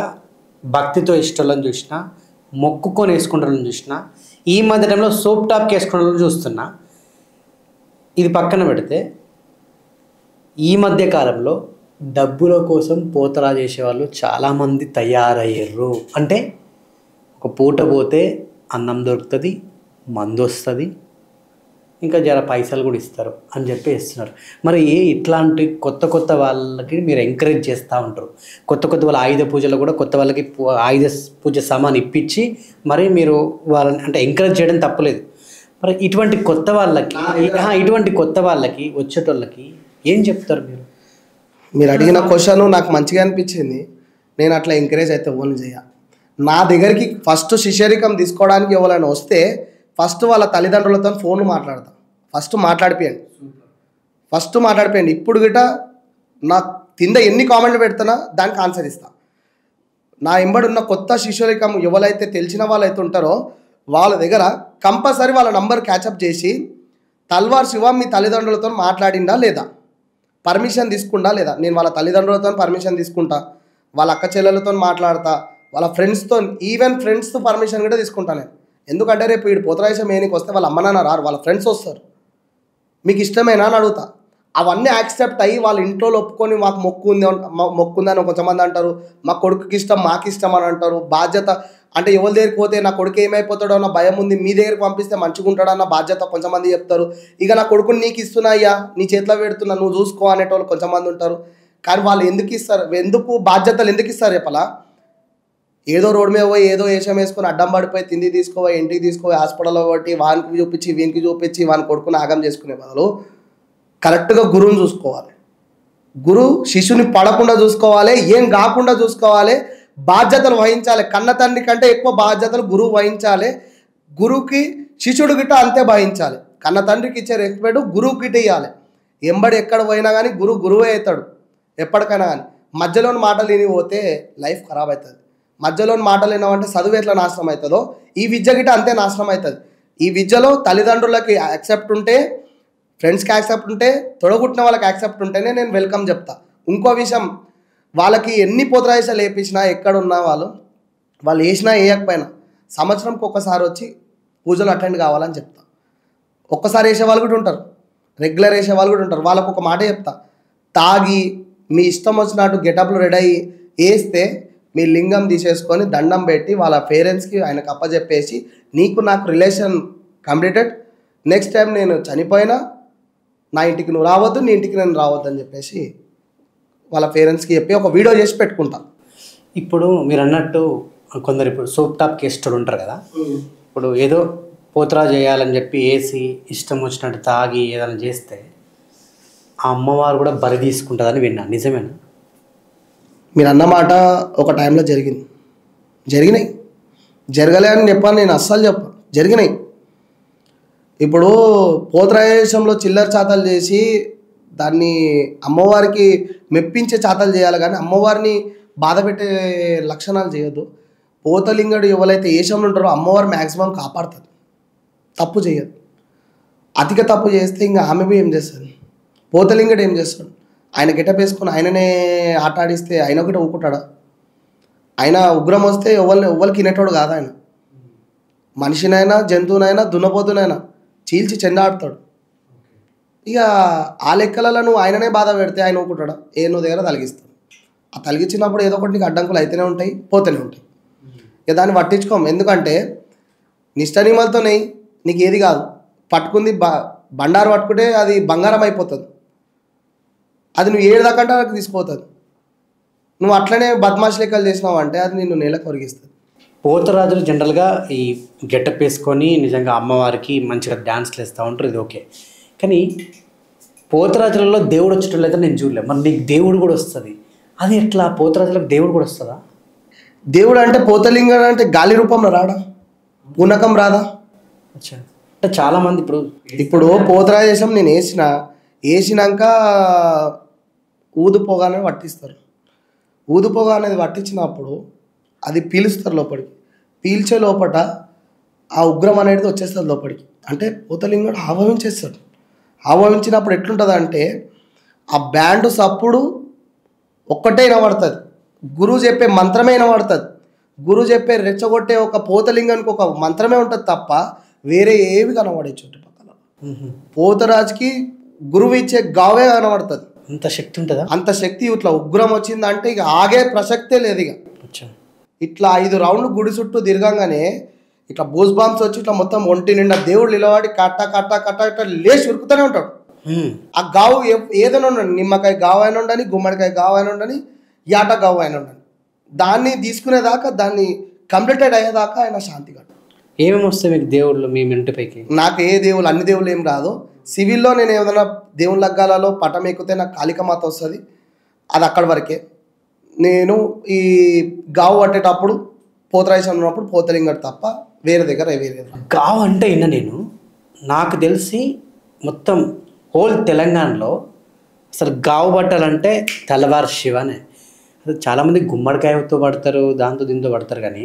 భక్తితో ఇష్టలను చూసినా, మొక్కుకొని వేసుకుంటారని చూసినా, ఈ మధ్య టైంలో సోప్ టాప్కి వేసుకున్న చూస్తున్నా. ఇది పక్కన పెడితే ఈ మధ్య కాలంలో డబ్బుల కోసం పోతరాజు చేసేవాళ్ళు చాలామంది తయారయ్యారు. అంటే ఒక పూట పోతే అన్నం దొరుకుతుంది, మందు వస్తుంది, ఇంకా జర పైసలు కూడా ఇస్తారు అని చెప్పి ఇస్తున్నారు. మరి ఇట్లాంటి కొత్త కొత్త వాళ్ళకి మీరు ఎంకరేజ్ చేస్తూ ఉంటారు. కొత్త కొత్త వాళ్ళ ఆయుధ పూజలో కూడా కొత్త వాళ్ళకి ఆయుధ పూజ సామాన్ ఇప్పించి మరి మీరు వాళ్ళని అంటే ఎంకరేజ్ చేయడం తప్పలేదు. మరి ఇటువంటి కొత్త వాళ్ళకి వచ్చేటోళ్ళకి ఏం చెప్తారు మీరు? మీరు అడిగిన క్వశ్చన్ నాకు మంచిగా అనిపించింది. నేను అట్లా ఎంకరేజ్ అయితే ఎవరిని చేయ. నా దగ్గరికి ఫస్ట్ శిష్యరికం తీసుకోవడానికి ఎవరైనా వస్తే ఫస్ట్ వాళ్ళ తల్లిదండ్రులతో ఫోన్లు మాట్లాడతా. ఫస్ట్ మాట్లాడిపోయండి. ఇప్పుడు గిట నా కింద ఎన్ని కామెంట్లు పెడుతున్నా దానికి ఆన్సర్ ఇస్తా. నా ఎంబడి ఉన్న కొత్త శిష్యరికం ఎవరైతే తెలిసిన వాళ్ళు అయితే ఉంటారో వాళ్ళ దగ్గర కంపల్సరీ వాళ్ళ నంబర్ క్యాచప్ చేసి, తల్వార్ శివ మీ తల్లిదండ్రులతో మాట్లాడిందా లేదా, పర్మిషన్ తీసుకుంటా లేదా. నేను వాళ్ళ తల్లిదండ్రులతో పర్మిషన్ తీసుకుంటా, వాళ్ళ అక్క చెల్లెలతో మాట్లాడతా, వాళ్ళ ఫ్రెండ్స్తో, ఈవెన్ ఫ్రెండ్స్తో పర్మిషన్ కూడా తీసుకుంటా నేను. ఎందుకంటే రేపు వీడు పోతరాజు మేనికి వస్తే వాళ్ళ అమ్మ నాన్న రారు, వాళ్ళ ఫ్రెండ్స్ వస్తారు. మీకు ఇష్టమేనా అని అడుగుతా. అవన్నీ యాక్సెప్ట్ అయ్యి వాళ్ళ ఇంట్లో ఒప్పుకొని మాకు మొక్కుందని కొంతమంది అంటారు, మా కొడుకుకి ఇష్టం మాకు ఇష్టం అని అంటారు. బాధ్యత అంటే ఎవరి దగ్గరికి పోతే నా కొడుకు ఏమైపోతాడో అన్న భయం ఉంది, మీ దగ్గరికి పంపిస్తే మంచిగా ఉంటాడన్న బాధ్యత కొంతమంది చెప్తారు. ఇక నా కొడుకుని నీకు ఇస్తున్నా అయ్యా, నీ చేతిలో పెడుతున్నా, నువ్వు చూసుకో అనేటోళ్ళు కొంతమంది ఉంటారు. కానీ వాళ్ళు ఎందుకు ఇస్తారు, బాధ్యతలు ఎందుకు ఇస్తారు చెప్పలా? ఏదో రోడ్డు మీద పోయి ఏదో వేషం వేసుకొని అడ్డం పడిపోయి తిండి తీసుకోవాలి, ఇంటికి తీసుకోవాలి, హాస్పిటల్లో కొట్టి వానికి చూపించి వీనికి చూపించి వాని కొడుకుని ఆగం చేసుకునే బదులు కరెక్ట్గా గురువుని చూసుకోవాలి. గురువు శిష్యుని పడకుండా చూసుకోవాలి, ఏం కాకుండా చూసుకోవాలి, బాధ్యతలు వహించాలి. కన్న తండ్రి కంటే ఎక్కువ బాధ్యతలు గురువు వహించాలి. గురువుకి శిష్యుడు గిట్ట అంతే వహించాలి. కన్న తండ్రికి ఇచ్చే రెస్పెక్ట్ గురువు గిట్ట ఇవ్వాలి. ఎంబడి ఎక్కడ పోయినా కానీ గురువే అవుతాడు ఎప్పటికైనా. కానీ మధ్యలోని మాటలు విని పోతే లైఫ్ ఖరాబ్ అవుతుంది. మధ్యలోని మాటలు విన్నామంటే చదువు ఎట్లా నాశనం అవుతుందో ఈ విద్య గిట్ట అంతే నాశనం అవుతుంది. ఈ విద్యలో తల్లిదండ్రులకి యాక్సెప్ట్ ఉంటే, ఫ్రెండ్స్కి యాక్సెప్ట్ ఉంటే, తొడగుట్టిన వాళ్ళకి యాక్సెప్ట్ ఉంటేనే నేను వెల్కమ్ చెప్తా. ఇంకో విషయం, వాళ్ళకి ఎన్ని పోతరాజాలు వేయించినా ఎక్కడున్నా వాళ్ళు వేసినా వేయకపోయినా సంవత్సరంకి ఒక్కసారి వచ్చి పూజలు అటెండ్ కావాలని చెప్తా. ఒక్కసారి వేసే వాళ్ళు కూడా ఉంటారు, రెగ్యులర్ వేసే వాళ్ళు కూడా ఉంటారు. వాళ్ళకు ఒక మాట చెప్తా, తాగి మీ ఇష్టం వచ్చినట్టు గెటప్లు రెడీ అయ్యి వేస్తే మీ లింగం తీసేసుకొని దండం పెట్టి వాళ్ళ పేరెంట్స్కి ఆయనకు అప్పచెప్పేసి, నీకు నాకు రిలేషన్ కంప్లీటెడ్, నెక్స్ట్ టైం నేను చనిపోయినా నా ఇంటికి నువ్వు రావద్దు, నీ ఇంటికి నేను రావద్దు అని చెప్పేసి వాళ్ళ పేరెంట్స్కి చెప్పి ఒక వీడియో చేసి పెట్టుకుంటా. ఇప్పుడు మీరు అన్నట్టు కొందరు ఇప్పుడు సోప్ టాప్ కేస్టోళ్ళు ఉంటారు కదా, ఇప్పుడు ఏదో పోతరాజు చేయాలని చెప్పి వేసి ఇష్టం వచ్చినట్టు తాగి ఏదైనా చేస్తే ఆ అమ్మవారు కూడా బలి తీసుకుంటుందని విన్నాను, నిజమేనా? మీరు అన్నమాట ఒక టైంలో జరిగినాయి. జరగలే అని చెప్పాను నేను, అస్సలు చెప్పను, జరిగినాయి. ఇప్పుడు పోతరాజంలో చిల్లర చాతలు చేసి దాన్ని అమ్మవారికి మెప్పించే చాతలు చేయాలి, కానీ అమ్మవారిని బాధ పెట్టే లక్షణాలు చేయొద్దు. పోతలింగడు ఎవరైతే ఏషంలో ఉంటారో అమ్మవారు మ్యాక్సిమం కాపాడుతుంది, తప్పు చేయదు. అతిక తప్పు చేస్తే ఇంకా ఆమె ఏం చేస్తుంది, పోతలింగడు ఏం చేస్తాడు, ఆయన గెటప్ వేసుకొని ఆయననే ఆట ఆడిస్తే ఆయన ఒకటి ఊకుంటాడా? ఆయన ఉగ్రం వస్తే ఎవరికి వినేటోడు కాదు. ఆయన మనిషినైనా జంతువునైనా దున్నపోతునైనా చీల్చి చెండాడుతాడు. ఇక ఆ లెక్కలలో నువ్వు ఆయననే బాధ పెడితే ఆయన ఊకుంటాడా? నువ్వు దగ్గర తలిగిస్తాడు. ఆ తలిగించినప్పుడు ఏదో ఒకటి నీకు అడ్డంకులు అయితేనే ఉంటాయి, పోతూనే ఉంటాయి. ఇక దాన్ని పట్టించుకోం. ఎందుకంటే నిష్టనిమలతోనే నీకు ఏది కాదు, పట్టుకుంది బండారు పట్టుకుంటే అది బంగారం అయిపోతుంది. అది నువ్వు ఏడుదాకంటే నాకు తీసుకుపోతుంది. నువ్వు అట్లనే బద్మాష్ లెక్కలు చేసినావు అంటే అది నిన్ను నేలకు ఒరిగిస్తుంది. పోతరాజులు జనరల్గా ఈ గెటప్ వేసుకొని నిజంగా అమ్మవారికి మంచిగా డ్యాన్స్లు వేస్తూ ఉంటారు, ఇది ఓకే. కానీ పోతరాజులలో దేవుడు వచ్చేటోళ్ళు అయితే నేను చూడలేదు. మరి నీకు దేవుడు కూడా వస్తుంది, అది ఎట్లా? పోతరాజులకు దేవుడు కూడా వస్తుందా? దేవుడు అంటే పోతలింగం అంటే గాలి రూపంలో రాడా, పూనకం రాదా? అచ్చా, అంటే చాలామంది ఇప్పుడు పోతరాజేశం నేను వేసినాక ఊదుపోగానే పట్టిస్తారు. ఊదుపోగా అనేది పట్టించినప్పుడు అది పీలుస్తారు లోపలికి. పీల్చే లోపల ఆ ఉగ్రం అనేది వచ్చేస్తుంది లోపలికి. అంటే పోతలింగుడు ఆభవించేస్తాడు. ఆభవించినప్పుడు ఎట్లుంటుంది అంటే ఆ బ్యాండ్ సప్పుడు ఒక్కటే వినబడుతుంది, గురువు చెప్పే మంత్రమే వినబడుతుంది. గురువు చెప్పే రెచ్చగొట్టే ఒక పోతలింగానికి ఒక మంత్రమే ఉంటుంది తప్ప వేరే ఏవి కనబడే చుట్టుపక్కల. పోతరాజుకి గురువు ఇచ్చే గావే కనబడుతుంది. అంత శక్తి ఉంటుందా? అంత శక్తి. ఇట్లా ఉగ్రం వచ్చిందంటే ఇక ఆగే ప్రసక్తే లేదు. ఇక ఇట్లా 5 రౌండ్లు గుడి చుట్టూ తిరగంగానే ఇట్లా బూస్ బాంబ్స్ వచ్చి ఇట్లా మొత్తం ఒంటి నిండా దేవుడు నిలబడి కట్ట కట్ట కట్ట ఇట్లా లేచి ఉరుకుతూనే ఉంటాడు. ఆ గావు ఏదైనా ఉండండి, నిమ్మకాయ గావు అయినా ఉండని, గుమ్మడికాయ గావు అయినా ఉండని, యాట గావు అయినా ఉండని, దాన్ని తీసుకునేదాకా, దాన్ని కంప్లీటెడ్ అయ్యేదాకా ఆయన శాంతిగా. ఏమేమి వస్తాయి మీకు దేవుళ్ళు మీ ఇంటిపైకి? నాకు ఏ దేవుళ్ళు, అన్ని దేవుళ్ళు ఏం రాదు. సివిల్లో నేను ఏదైనా దేవుని లగ్గాలలో పటం ఎక్కితే నాకు కాళికమాత వస్తుంది, అది అక్కడి వరకే. నేను ఈ గావు పట్టేటప్పుడు పోతరాజేశం ఉన్నప్పుడు పోతలింగడు తప్ప వేరే దగ్గర వేరే. గావు అంటే నేను నాకు తెలిసి మొత్తం హోల్ తెలంగాణలో అసలు గావు పట్టాలంటే తెల్లవారు శివనే. అసలు చాలామంది గుమ్మడికాయతో పడతారు, దాంతో దీంతో పడతారు, కానీ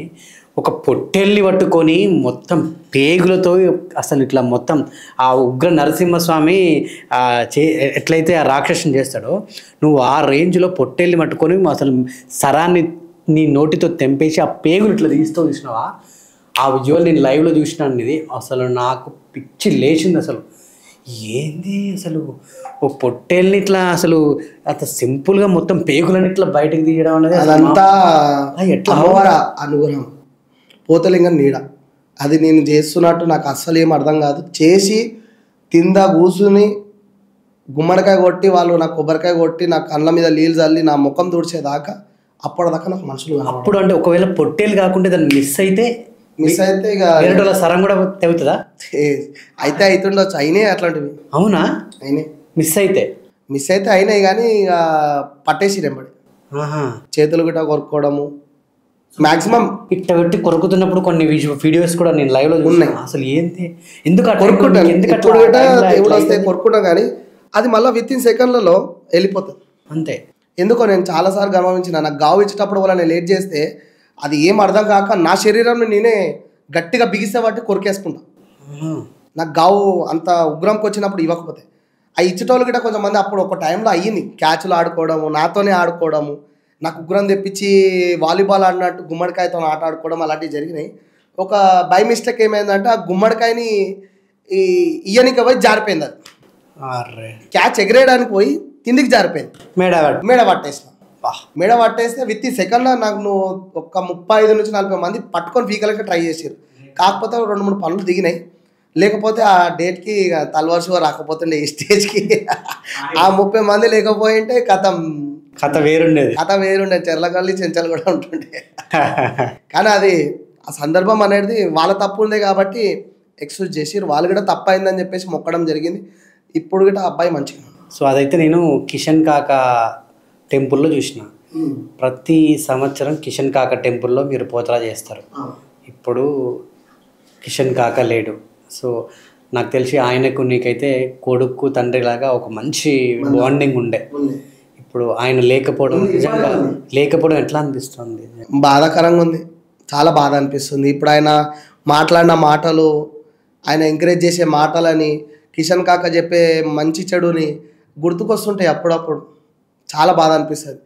ఒక పొట్టెల్ని పట్టుకొని మొత్తం పేగులతో అసలు ఇట్లా మొత్తం ఆ ఉగ్ర నరసింహస్వామి ఎట్లయితే ఆ రాక్షసుని చేస్తాడో, నువ్వు ఆ రేంజ్లో పొట్టెల్ని పట్టుకొని అసలు సరాన్ని నీ నోటితో తెంపేసి ఆ పేగులు ఇట్లా చూసినావా? ఆ విజువల్ నేను లైవ్లో చూసినాను. ఇది అసలు నాకు పిచ్చి లేచింది. అసలు ఏంది అసలు ఓ పొట్టేల్ని ఇట్లా అసలు అంత సింపుల్గా మొత్తం పేగులని ఇట్లా బయటకు తీయడం అనేది అదంతా ఎట్లా అమ్మవారి అనుగ్రహం, పోతలింగం నీడ. అది నేను చేస్తున్నట్టు నాకు అస్సలు ఏం అర్థం కాదు. చేసి కింద కూర్చుని గుమ్మడికాయ కొట్టి వాళ్ళు నాకు కొబ్బరికాయ కొట్టి నా కళ్ళ మీద నీళ్ళు చల్లి నా ముఖం తుడిచేదాకా అప్పటిదాకా నాకు మనుషులు. అప్పుడు అంటే ఒకవేళ పొట్టేలు కాకుండా దాన్ని మిస్ అయితే ఇక వేరే సరం కూడా తెగుతుందా? అయితే అవుతుండొచ్చు. అయినాయి అట్లాంటివి. అవునా? అయినాయి. మిస్ అయితే అయినాయి, కానీ ఇక పట్టేసి రెంబడి చేతులు గిట్ట కొరుక్కోవడము మాక్సిమం ఇట్ట పెట్టి కొరుకుతున్నప్పుడు కొన్ని వీడియోస్ కూడా నేను లైవ్ లో ఉన్నాయి. అసలు ఏంటి ఎందుకు కొరుక్కుంటాను, దేవుడు వస్తే కొరుక్కుంటాం, కానీ అది మళ్ళీ విత్ ఇన్ సెకండ్లలో వెళ్ళిపోతుంది అంతే. ఎందుకో నేను చాలాసార్లు గమనించిన, నాకు గావు ఇచ్చేటప్పుడు వాళ్ళని లేట్ చేస్తే అది ఏం అర్థం కాక నా శరీరాన్ని నేనే గట్టిగా బిగిస్తే బట్టి కొరికేసుకుంటా. నాకు గావు అంత ఉగ్రంకి వచ్చినప్పుడు ఇవ్వకపోతే ఆ ఇచ్చేటోళ్ళు గిట్ట కొంతమంది అప్పుడు ఒక టైంలో అయ్యింది, క్యాచ్లు ఆడుకోవడము, నాతోనే ఆడుకోవడము, నాకు ఉగ్రం తెప్పించి వాలీబాల్ ఆడినట్టు గుమ్మడికాయతో ఆట ఆడుకోవడం అలాంటివి జరిగినాయి. ఒక బై మిస్టేక్ ఏమైందంటే ఆ గుమ్మడికాయని ఇయ్యనికి పోయి జారిపోయింది. అది క్యాచ్ ఎగరేయడానికి పోయి కిందికి జారిపోయింది, మేడ పట్టేసిన. మేడ పట్టేస్తే విత్ ఈ సెకండ్లో నాకు నువ్వు ఒక 35 నుంచి 40 మంది పట్టుకొని పీకలకి ట్రై చేసారు. కాకపోతే 2-3 పనులు దిగినాయి. లేకపోతే ఆ డేట్కి తలవర్షగా రాకపోతుండే ఈ స్టేజ్కి. ఆ 30 మంది లేకపోయింటే కథ వేరుండే చెర్లగల్లి చెంచలు కూడా ఉంటుండే. కానీ అది ఆ సందర్భం అనేది వాళ్ళ తప్పు ఉంది కాబట్టి ఎక్స్క్యూజ్ చేసి వాళ్ళు కూడా తప్పు అయిందని చెప్పేసి మొక్కడం జరిగింది. ఇప్పుడు కూడా అబ్బాయి మంచిగా. సో అదైతే నేను కిషన్ కాక టెంపుల్లో చూసిన. ప్రతి సంవత్సరం కిషన్ కాక టెంపుల్లో మీరు పోతరా చేస్తారు. ఇప్పుడు కిషన్ కాక లేడు. సో నాకు తెలిసి ఆయనకు నీకైతే కొడుకు తండ్రి లాగా ఒక మంచి బాండింగ్ ఉండే. ఇప్పుడు ఆయన లేకపోవడం నిజంగా ఎట్లా అనిపిస్తుంది? బాధాకరంగా ఉంది, చాలా బాధ అనిపిస్తుంది. ఇప్పుడు ఆయన మాట్లాడిన మాటలు, ఆయన ఎంకరేజ్ చేసే మాటలని, కిషన్ కాక చెప్పే మంచి చెడుని గుర్తుకొస్తుంటాయి అప్పుడప్పుడు. చాలా బాధ అనిపిస్తుంది.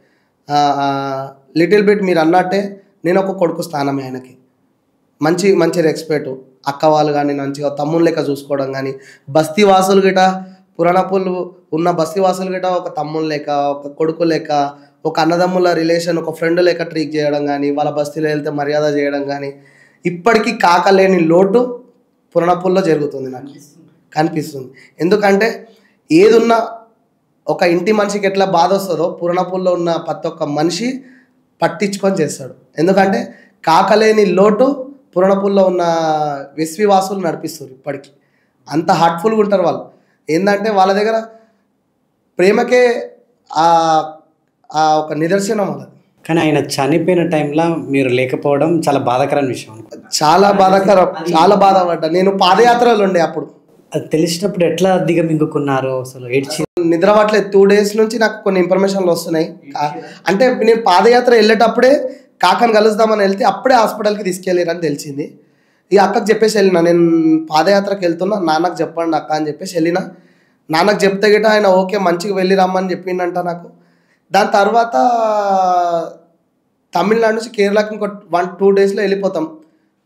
లిటిల్ బిట్ మీరు అన్నట్టే నేను ఒక కొడుకు స్థానమే ఆయనకి. మంచి రెస్పెక్ట్, అక్క వాళ్ళు కానీ మంచిగా తమ్ముని లెక్క చూసుకోవడం కానీ, బస్తీ వాసులు గిట పురాణపులు ఉన్న బస్తీ వాసులు గిట ఒక తమ్ముని లెక్క, ఒక కొడుకు లెక్క, ఒక అన్నదమ్ముల రిలేషన్, ఒక ఫ్రెండ్ లెక్క ట్రీట్ చేయడం కానీ, వాళ్ళ బస్తీలో వెళ్తే మర్యాద చేయడం కానీ, ఇప్పటికీ కాకలేని లోటు పురాణపుల్లో జరుగుతుంది, నాకు కనిపిస్తుంది. ఎందుకంటే ఏదున్నా ఒక ఇంటి మనిషికి ఎట్లా బాధ వస్తుందో పురాణపుల్లో ఉన్న ప్రతి ఒక్క మనిషి పట్టించుకొని చేస్తాడు. ఎందుకంటే కాకలేని లోటు పురాణపుల్లో ఉన్న విశ్వవాసులు నడిపిస్తారు. ఇప్పటికీ అంత హార్ట్ఫుల్గా ఉంటారు వాళ్ళు. ఏంటంటే వాళ్ళ దగ్గర ప్రేమకే ఒక నిదర్శనం వాళ్ళది. కానీ ఆయన చనిపోయిన టైంలో మీరు లేకపోవడం చాలా బాధాకరమైన విషయం. చాలా బాధాకరం, చాలా బాధపడ్డా. నేను పాదయాత్రలో ఉండే అప్పుడు. అది తెలిసినప్పుడు ఎట్లా దిగమింగుకున్నారు అసలు? ఏడ్చి నిద్ర పట్టలేదు 2 days నుంచి. నాకు కొన్ని ఇన్ఫర్మేషన్లు వస్తున్నాయి. అంటే నేను పాదయాత్ర వెళ్ళేటప్పుడే కాకని కలుద్దామని వెళ్తే అప్పుడే హాస్పిటల్కి తీసుకెళ్ళారని తెలిసింది. ఇక అక్కకి చెప్పేసి వెళ్ళిన, నేను పాదయాత్రకు వెళ్తున్నా, నాన్నకు చెప్పండి అక్క అని చెప్పేసి వెళ్ళిన. నాన్నకు చెప్తే గిట ఆయన ఓకే మంచిగా వెళ్ళి రమ్మని చెప్పిండంట నాకు. దాని తర్వాత తమిళనాడు నుంచి కేరళకి ఇంకో 1-2 daysలో వెళ్ళిపోతాం.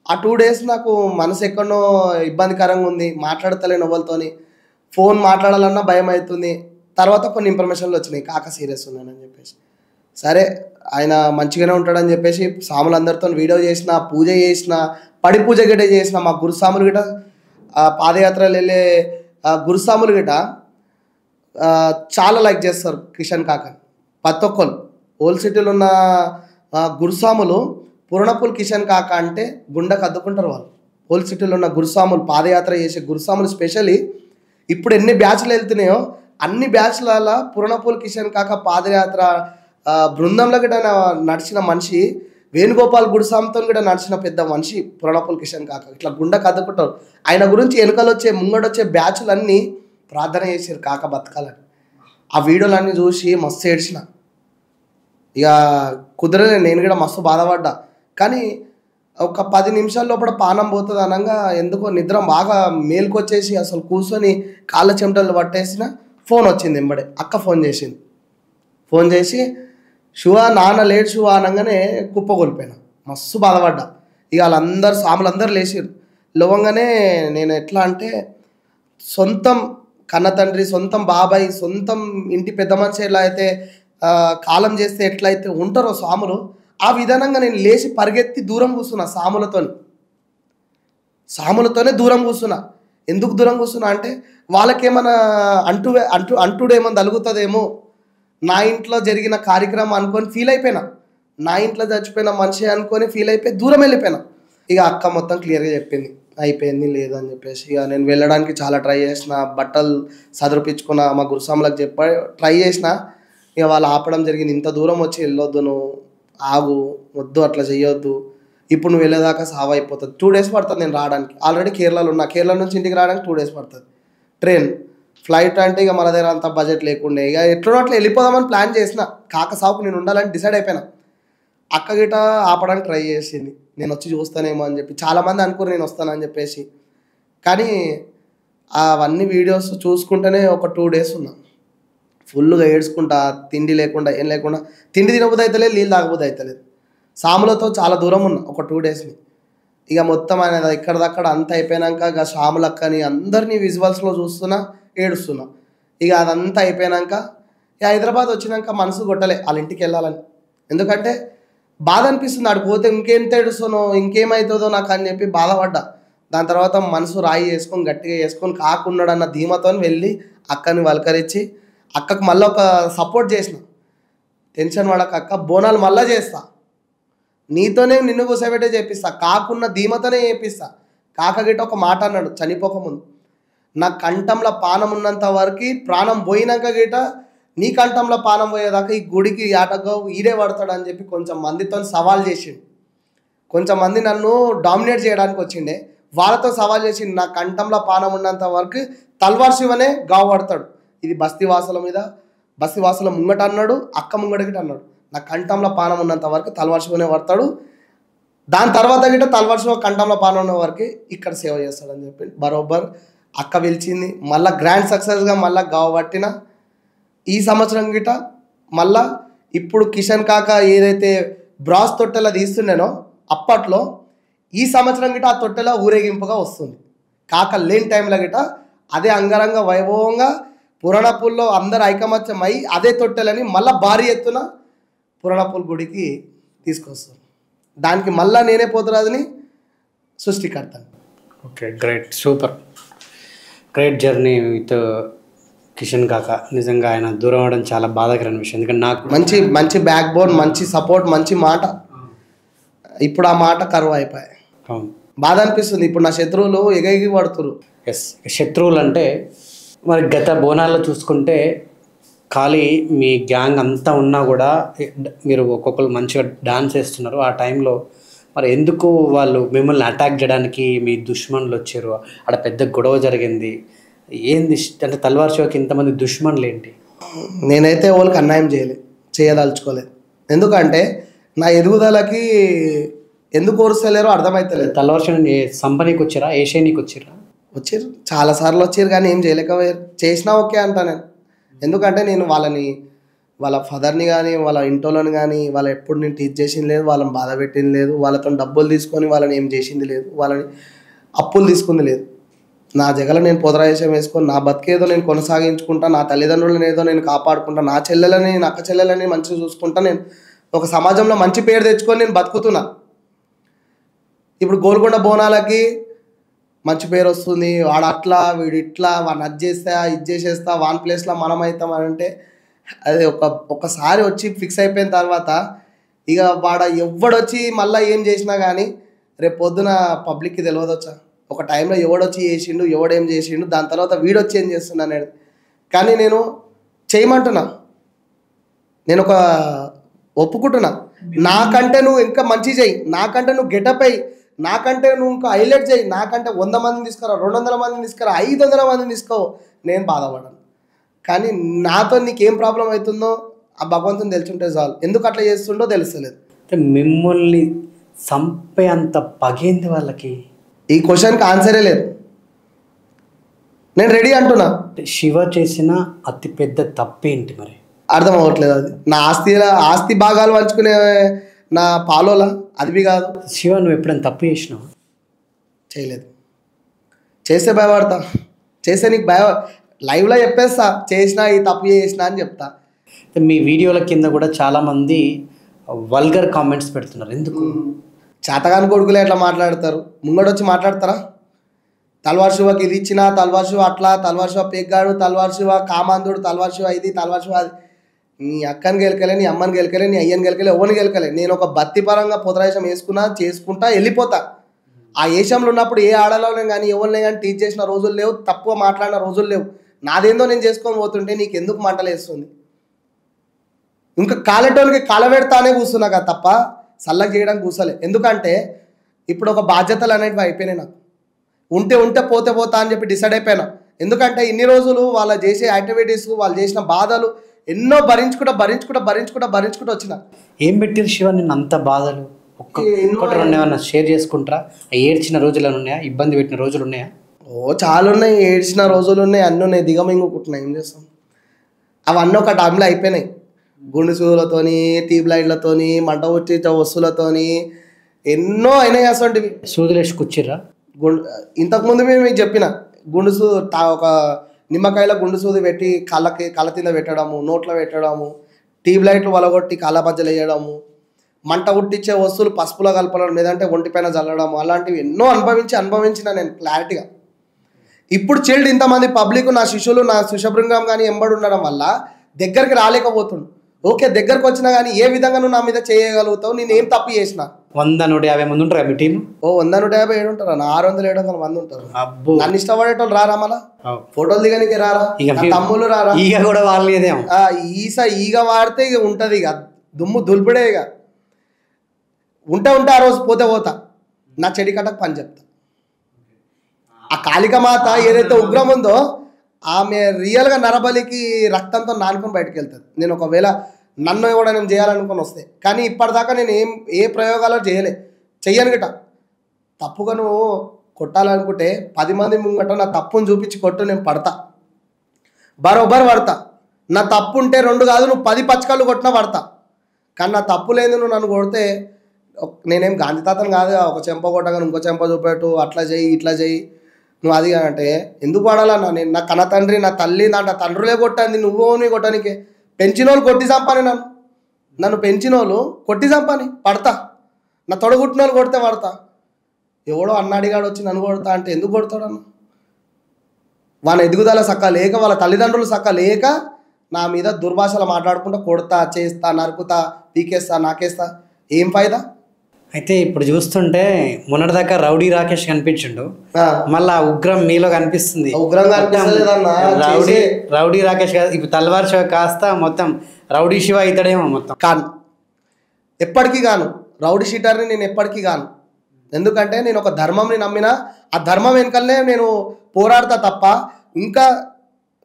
ఆ 2 days నాకు మనసు ఎక్కడో ఇబ్బందికరంగా ఉంది, మాట్లాడతలేను ఎవరితోని. ఫోన్ మాట్లాడాలన్నా భయం అవుతుంది. తర్వాత కొన్ని ఇన్ఫర్మేషన్లు వచ్చినాయి, కాక సీరియస్ ఉన్నానని చెప్పేసి. సరే ఆయన మంచిగానే ఉంటాడని చెప్పేసి సాములందరితో వీడియో చేసిన, పూజ చేసిన, పడి పూజ గిట చేసిన. మా గురుస్వాములు గిట పాదయాత్రలు వెళ్ళే గురుస్వాములు గిట చాలా లైక్ చేస్తారు కిషన్ కాకని. ప్రతి ఒక్కరు ఓల్డ్ సిటీలో ఉన్న గురుస్వాములు పురణపూల్ కిషన్ కాక అంటే గుండెకు అద్దుకుంటారు వాళ్ళు. ఓల్డ్ సిటీలో ఉన్న గురుస్వాములు, పాదయాత్ర చేసే గురుస్వాములు స్పెషల్లీ ఇప్పుడు ఎన్ని బ్యాచ్లు వెళ్తున్నాయో అన్ని బ్యాచ్ల పురణపూల్ కిషన్ కాక పాదయాత్ర బృందంలో గిట నడిచిన మనిషి, వేణుగోపాల్ గురుస్వామితో కూడా నడిచిన పెద్ద మనిషి పురణపూల్ కిషన్ కాక. ఇట్లా గుండెకు అద్దుకుంటారు. ఆయన గురించి వెనుకలొచ్చే ముంగడొచ్చే బ్యాచ్లన్నీ ప్రార్థన చేశారు కాక బతకాలని. ఆ వీడియోలన్నీ చూసి మస్తు ఏడ్చిన. ఇక కుదరలే, నేను కూడా మస్తు బాధపడ్డా. కానీ ఒక 10 నిమిషాల లోపల పానం పోతుంది అనగా ఎందుకో నిద్ర బాగా మేలుకొచ్చేసి అసలు కూర్చొని కాళ్ళ చెమటలు పట్టేసిన. ఫోన్ వచ్చింది ఎంబడే, అక్క ఫోన్ చేసింది. ఫోన్ చేసి శివ నాన్న లేడు శివ అనగానే కుప్పగొలిపోయినా, మస్తు బాధపడ్డా. ఇక వాళ్ళందరూ సాములందరూ లేచారు. లేవగానే నేను ఎట్లా అంటే సొంతం కన్న తండ్రి, సొంతం బాబాయ్, సొంతం ఇంటి పెద్ద మనిషి ఎలా అయితే కాలం చేస్తే ఎట్లయితే ఉంటారో సాములు, ఆ విధానంగా నేను లేచి పరిగెత్తి దూరం కూర్చున్నా. సాములతోనే దూరం కూర్చున్నా. ఎందుకు దూరం కూర్చున్నా అంటే వాళ్ళకేమైనా అంటుడేమో తలుగుతుందేమో, నా ఇంట్లో జరిగిన కార్యక్రమం అనుకొని ఫీల్ అయిపోయినా, నా ఇంట్లో చచ్చిపోయిన మనిషి అనుకొని ఫీల్ అయిపోయి దూరం వెళ్ళిపోయినా. ఇక అక్క మొత్తం క్లియర్గా చెప్పింది అయిపోయింది లేదు అని చెప్పేసి. ఇక నేను వెళ్ళడానికి చాలా ట్రై చేసిన, బట్టలు సదరిపించుకున్న, మా గురుస్వాములకు ట్రై చేసిన. ఇక వాళ్ళు ఆపడం జరిగింది. ఇంత దూరం వచ్చి వెళ్ళొద్దు, నువ్వు ఆగు, వద్దు, అట్లా చేయొద్దు, ఇప్పుడు నువ్వు వెళ్ళేదాకా సావ్ అయిపోతుంది. 2 days పడుతుంది నేను రావడానికి. ఆల్రెడీ కేరళలో ఉన్నా, కేరళ నుంచి ఇంటికి రావడానికి 2 days పడుతుంది. ట్రైన్ ఫ్లైట్ అంటే ఇక మన దగ్గర అంత బడ్జెట్ లేకుండే. ఇక ఎట్లా అట్లా వెళ్ళిపోదామని ప్లాన్ చేసిన. కాక సావుకు నేను ఉండాలని డిసైడ్ అయిపోయినా. అక్క గిట ఆపడానికి ట్రై చేసింది, నేను వచ్చి చూస్తానేమో అని చెప్పి. చాలామంది అనుకుని నేను వస్తానని చెప్పేసి. కానీ అవన్నీ వీడియోస్ చూసుకుంటేనే ఒక 2 days ఉన్నా. ఫుల్గా ఏడ్చుకుంటా, తిండి లేకుండా ఏం లేకుండా. తిండి తినబుద్ధి అవుతలేదు, నీళ్ళు తాగబుద్ధి అవుతలేదు. సాములతో చాలా దూరం ఉన్నా ఒక 2 daysని. ఇక మొత్తం ఆయన ఇక్కడదక్కడ అంత అయిపోయాక ఇక శ్యాములక్కని అందరినీ విజువల్స్లో చూస్తున్నా, ఏడుస్తున్నా. ఇక అదంతా అయిపోయాక ఇక హైదరాబాద్ వచ్చినాక మనసు కొట్టలే వాళ్ళ ఇంటికి వెళ్ళాలని. ఎందుకంటే బాధ అనిపిస్తుంది, ఆడికి పోతే ఇంకేంత ఏడుస్తానో ఇంకేమవుతుందో నాకు అని చెప్పి బాధపడ్డా. దాని తర్వాత మనసు రాయి చేసుకొని గట్టిగా చేసుకొని కాకున్నాడన్న ధీమతో వెళ్ళి అక్కని వలకరించి అక్కకు మళ్ళీ ఒక సపోర్ట్ చేసిన. టెన్షన్ పడక అక్క, బోనాలు మళ్ళీ చేస్తా, నీతోనే నిన్ను కూర్చోబెట్టే చేపిస్తా, కాకున్న ధీమతోనే చేపిస్తా. కాక గిట్ట ఒక మాట అన్నాడు చనిపోకముందు, నా కంఠంలో పానం ఉన్నంత వరకు, ప్రాణం పోయినాక గిట నీ కంఠంలో పానం పోయేదాకా ఈ గుడికి ఆటగా ఈడే పడతాడు అని చెప్పి కొంచెం మందితో సవాల్ చేసిండు. కొంచెం మంది నన్ను డామినేట్ చేయడానికి వచ్చిండే, వాళ్ళతో సవాల్ చేసిండు. నా కంఠంలో పానం ఉన్నంత వరకు తల్వార్ శివనే గావు పడతాడు. ఇది బస్తీవాసుల మీద, బస్తీవాసుల ముంగట అన్నాడు, అక్క ముంగటగిట అన్నాడు. నా కంఠంలో పానం ఉన్నంత వరకు తల్వార్ శివనే పడతాడు. దాని తర్వాత గిట తల్వార్ శివ కంఠంలో పానం ఉన్న వరకు ఇక్కడ సేవ చేస్తాడని చెప్పి బరోబర్ అక్క పిలిచింది. మళ్ళీ గ్రాండ్ సక్సెస్గా మళ్ళీ గావ పట్టిన. ఈ సంవత్సరం గిట మళ్ళా ఇప్పుడు కిషన్ కాక ఏదైతే బ్రాస్ తొట్టెల తీస్తుండేనో అప్పట్లో, ఈ సంవత్సరం గిట ఆ తొట్టెల ఊరేగింపుగా వస్తుంది. కాక లేని టైంలో గిట అదే అంగరంగ వైభవంగా పురాణపూల్లో అందరు ఐకమత్యం అయి అదే తొట్టెలని మళ్ళీ భారీ ఎత్తున పురాణపూల్ గుడికి తీసుకొస్తారు. దానికి మళ్ళీ నేనే పోతురాజుని సృష్టికర్తను. Okay, great, super, great journey with Kishan కాక. నిజంగా ఆయన దూరం అవడం చాలా బాధాకరమైన విషయం. ఎందుకంటే నాకు మంచి బ్యాక్ బోన్, మంచి సపోర్ట్, మంచి మాట. ఇప్పుడు ఆ మాట కరువు అయిపోయాయి. బాధ అనిపిస్తుంది. ఇప్పుడు నా శత్రువులు ఎగగి పడుతురు. ఎస్, శత్రువులు అంటే మరి గత బోనాల్లో చూసుకుంటే ఖాళీ మీ గ్యాంగ్ అంతా ఉన్నా కూడా మీరు ఒక్కొక్కరు మంచిగా డాన్స్ వేస్తున్నారు. ఆ టైంలో మరి ఎందుకు వాళ్ళు మిమ్మల్ని అటాక్ చేయడానికి మీ దుష్మన్లు వచ్చారు? అక్కడ పెద్ద గొడవ జరిగింది. ఏంది అంటే తల్వార్ శివకి ఇంతమంది దుష్మన్లు ఏంటి? నేనైతే వాళ్ళకి అన్యాయం చేయదలుచుకోలేదు. ఎందుకంటే నా ఎదుగుదలకి ఎందుకు ఓరుస్తలేరో అర్థమవుతలేదు. తల్వార్ శివని సంపనీకి వచ్చారా, ఏషియానికి వచ్చారా? వచ్చారు, చాలాసార్లు వచ్చారు, కానీ ఏం చేయలేకపోయారు. చేసినా ఓకే అంటా నేను. ఎందుకంటే నేను వాళ్ళ ఫాదర్ని కానీ వాళ్ళ ఇంటోళ్ళని కానీ వాళ్ళు ఎప్పుడు నేను టీచ్ చేసింది లేదు, వాళ్ళని బాధ పెట్టింది లేదు, వాళ్ళతో డబ్బులు తీసుకొని వాళ్ళని ఏం చేసింది లేదు, వాళ్ళని అప్పులు తీసుకుంది లేదు. నా జగల నేను పొదరాయేషం వేసుకొని నా బతికేదో నేను కొనసాగించుకుంటా, నా తల్లిదండ్రులను ఏదో నేను కాపాడుకుంటా, నా చెల్లెలని నా అక్క చెల్లెలని మంచిగా చూసుకుంటా, నేను ఒక సమాజంలో మంచి పేరు తెచ్చుకొని నేను బతుకుతున్నా. ఇప్పుడు గోల్కొండ బోనాలకి మంచి పేరు వస్తుంది, వాడు అట్లా వీడు ఇట్లా, వాడిని అది చేస్తా ఇది చేసేస్తా, వాన్ ప్లేస్లో మనం అవుతాం అని అంటే అది ఒకసారి వచ్చి ఫిక్స్ అయిపోయిన తర్వాత ఇక ఎవడొచ్చి మళ్ళీ ఏం చేసినా కానీ రేపు పొద్దున పబ్లిక్కి తెలియదొచ్చా. ఒక టైంలో ఎవడొచ్చి చేసిండు, ఎవడేం చేసిండు, దాని తర్వాత వీడొచ్చి ఏం చేస్తున్నా అనేది. కానీ నేను చేయమంటున్నా, నేను ఒప్పుకుంటున్నా. నాకంటే నువ్వు ఇంకా మంచి చేయి, నాకంటే నువ్వు గెటప్ అయ్యి, నాకంటే నువ్వు ఇంకా హైలైట్ చేయి, నాకంటే 100 మందిని తీసుకురా, 200 మందిని తీసుకురా, 500 మందిని తీసుకో, నేను బాధపడను. కానీ నాతో నీకేం ప్రాబ్లం అవుతుందో ఆ భగవంతుని తెలుసుంటే చాలు. ఎందుకు అట్లా చేస్తుండో తెలుస్తలేదు. మిమ్మల్ని చంపే అంత పగేంది వాళ్ళకి? ఈ క్వశ్చన్కి ఆన్సరే లేదు. నేను రెడీ అంటున్నా. శివ చేసిన అతిపెద్ద తప్పేంటి మరి? అర్థం అవ్వట్లేదు. అది నా ఆస్తి భాగాలు పంచుకునే నా పాలోలా అది కాదు. శివ నువ్వు ఎప్పుడైనా తప్పు చేసినావు? చేయలేదు. చేస్తే భయపడతా, చేస్తే నీకు లైవ్లో చెప్పేస్తా చేసినా ఈ తప్పు చేసినా అని చెప్తా. మీ వీడియోల కింద కూడా చాలామంది వల్గర్ కామెంట్స్ పెడుతున్నారు. ఎందుకు? చేతగాని కొడుకులే ఎట్లా మాట్లాడతారు? ముంగడొచ్చి మాట్లాడతారా? తల్వార్ శివకి ఇది ఇచ్చిన, తల్వార్ శివ అట్లా, తల్వార్ శివ పేగ్గాడు, తల్వార్ శివ కామాంధుడు, తల్వార్ శివ ఇది, తల్వార్ శివ అది. నీ అక్కని గెలకలే, నీ అమ్మని గెలకలే, నీ అయ్యని గెలకలే, ఎవరిని గెలకలే. నేను ఒక భక్తిపరంగా పొదరాయసం చేసుకుంటా వెళ్ళిపోతా. ఆ ఏషంలో ఉన్నప్పుడు ఏ ఆడలోనే కానీ ఎవరిని కానీ టీచ్ చేసిన రోజులు లేవు, తప్పుగా మాట్లాడిన రోజులు లేవు. నాదేందో నేను చేసుకొని పోతుంటే నీకు ఎందుకు మంటలేస్తుంది? ఇంకా కాలటోనికి కాలబెడతానే కూర్చున్నా కదా తప్ప సల్లగా చేయడానికి కూర్చోలే. ఎందుకంటే ఇప్పుడు ఒక బాధ్యతలు అనేటివి అయిపోయినాయి నాకు. ఉంటే పోతా అని చెప్పి డిసైడ్ అయిపోయినా. ఎందుకంటే ఇన్ని రోజులు వాళ్ళు చేసే యాక్టివిటీస్, వాళ్ళు చేసిన బాధలు ఎన్నో భరించుకుంటూ వచ్చిన. ఏం పెట్టారు శివ నిన్ను అంత బాధలు? ఒక్కటి రెండు ఏమన్నా షేర్ చేసుకుంటారా? ఏడ్చిన రోజులు ఉన్నాయా? ఇబ్బంది పెట్టిన రోజులు ఉన్నాయా? చాలా ఉన్నాయి. ఏడ్చిన రోజులు ఉన్నాయి, అన్నీ ఉన్నాయి, దిగమింగుకుంటున్నాయి. ఏం చేస్తాం? అవన్నీ ఒక టైంలో అయిపోయినాయి. గుండు సూదులతోని, ట్యూబ్ లైట్లతోని, మంట వచ్చి వస్తువులతోని ఎన్నో అయినాయి. అసలు సూదులేసి కూర్చిర్రా? ఇంతకుముందు మీకు చెప్పిన గుండు ఒక నిమ్మకాయల గుండు సూది పెట్టి కళ్ళ కింద పెట్టడము, నోట్లో పెట్టడము, ట్యూబ్ లైట్లు వలగొట్టి కాళ్ళ మధ్యలో వేయడము, మంట ఉట్టించే వస్తువులు పసుపులో కలపడం, లేదంటే ఒంటిపైన చల్లడము, అలాంటివి ఎన్నో అనుభవించిన నేను క్లారిటీగా. ఇప్పుడు చైల్డ్ ఇంతమంది పబ్లిక్ నా శిష్యులు, నా శిష్యబృంగం కానీ ఎంబడి ఉండడం వల్ల దగ్గరికి రాలేకపోతుండు. ఓకే, దగ్గరకు వచ్చినా కానీ ఏ విధంగా నువ్వు నా మీద చేయగలుగుతావు? నేను ఏం తప్పు చేసిన? 100-150 మంది ఉంటారా మీ టీం? 100-150 ఉంటారా? 600-700 మంది ఉంటారు. నన్ను ఇష్టపడేటోళ్ళు రారా? మళ్ళా ఫోటోలు దిగనికి రారా? తమ్ముళ్ళు రారా? ఈగ కూడా వాళ్ళేదేమో. ఈగ వాడితే ఇక ఉంటది, ఇక దుమ్ము దులిపిడే. ఇక ఉంటే ఆ రోజు పోతా నా చెడి కట్టకు పని చెప్తా. ఆ కాళికమాత ఏదైతే ఉగ్రం ఉందో ఆమె రియల్గా నరబలికి రక్తంతో నానుకొని బయటకు వెళ్తుంది. నేను ఒకవేళ నన్ను కూడా నేను చేయాలనుకొని వస్తే, కానీ ఇప్పటిదాకా నేను ఏ ప్రయోగాలు చెయ్యను గిట. తప్పుగా నువ్వు కొట్టాలనుకుంటే 10 మంది ముంగట నా తప్పును చూపించి కొట్టు, నేను పడతా, బరోబర్ పడతా. నా తప్పు ఉంటే 2 కాదు, నువ్వు 10 పచ్చకళ్ళు కొట్టినా పడతా. కానీ నా తప్పు లేదు, నువ్వు నన్ను కొడితే నేనేం గాంధీ తాతను కాదు, ఒక చెంప కొట్టగా ఇంకో చెంప చూపెట్టు, అట్లా చేయి ఇట్లా చేయి నువ్వు అది అంటే ఎందుకు పడాలన్నా? నేను నా కన్న తండ్రి, నా తల్లి, నా తండ్రులే కొట్టాంది, నువ్వు కొట్టడానికి. పెంచిన వాళ్ళు కొట్టి చంపాని, నన్ను పెంచిన వాళ్ళు కొట్టి చంపాని, పడతా. నా తొడగుట్టిన వాళ్ళు కొడితే పడతా. ఎవడో అన్నాడిగాడు వచ్చి నన్ను కొడతా అంటే ఎందుకు కొడతాడన్న? వాళ్ళ ఎదుగుదల సక్క లేక, వాళ్ళ తల్లిదండ్రులు సక్క లేక నా మీద దుర్భాషలు మాట్లాడుకుంటూ కొడతా, చేస్తా, నరుకుతా, పీకేస్తా, నాకేస్తా. ఏం ఫాయిదా? అయితే ఇప్పుడు చూస్తుంటే మొన్నటిదాకా రౌడీ రాకేష్ కనిపించిండు, ఆ, మళ్ళా ఉగ్రం మీలో కనిపిస్తుంది. ఉగ్రంగా అనిపిస్తలేదన్నా, రౌడీ రౌడీ రాకేష్ కాదు, ఇప్పుడు తల్వార్ శివ కాస్త మొత్తం రౌడీ శివ అవుతాడేమో మొత్తం. కాను, ఎప్పటికీ గాను రౌడీ షీటర్ని నేను ఎప్పటికీ గాను. ఎందుకంటే నేను ఒక ధర్మంని నమ్మిన, ఆ ధర్మం వెనకలనే నేను పోరాడతా తప్ప, ఇంకా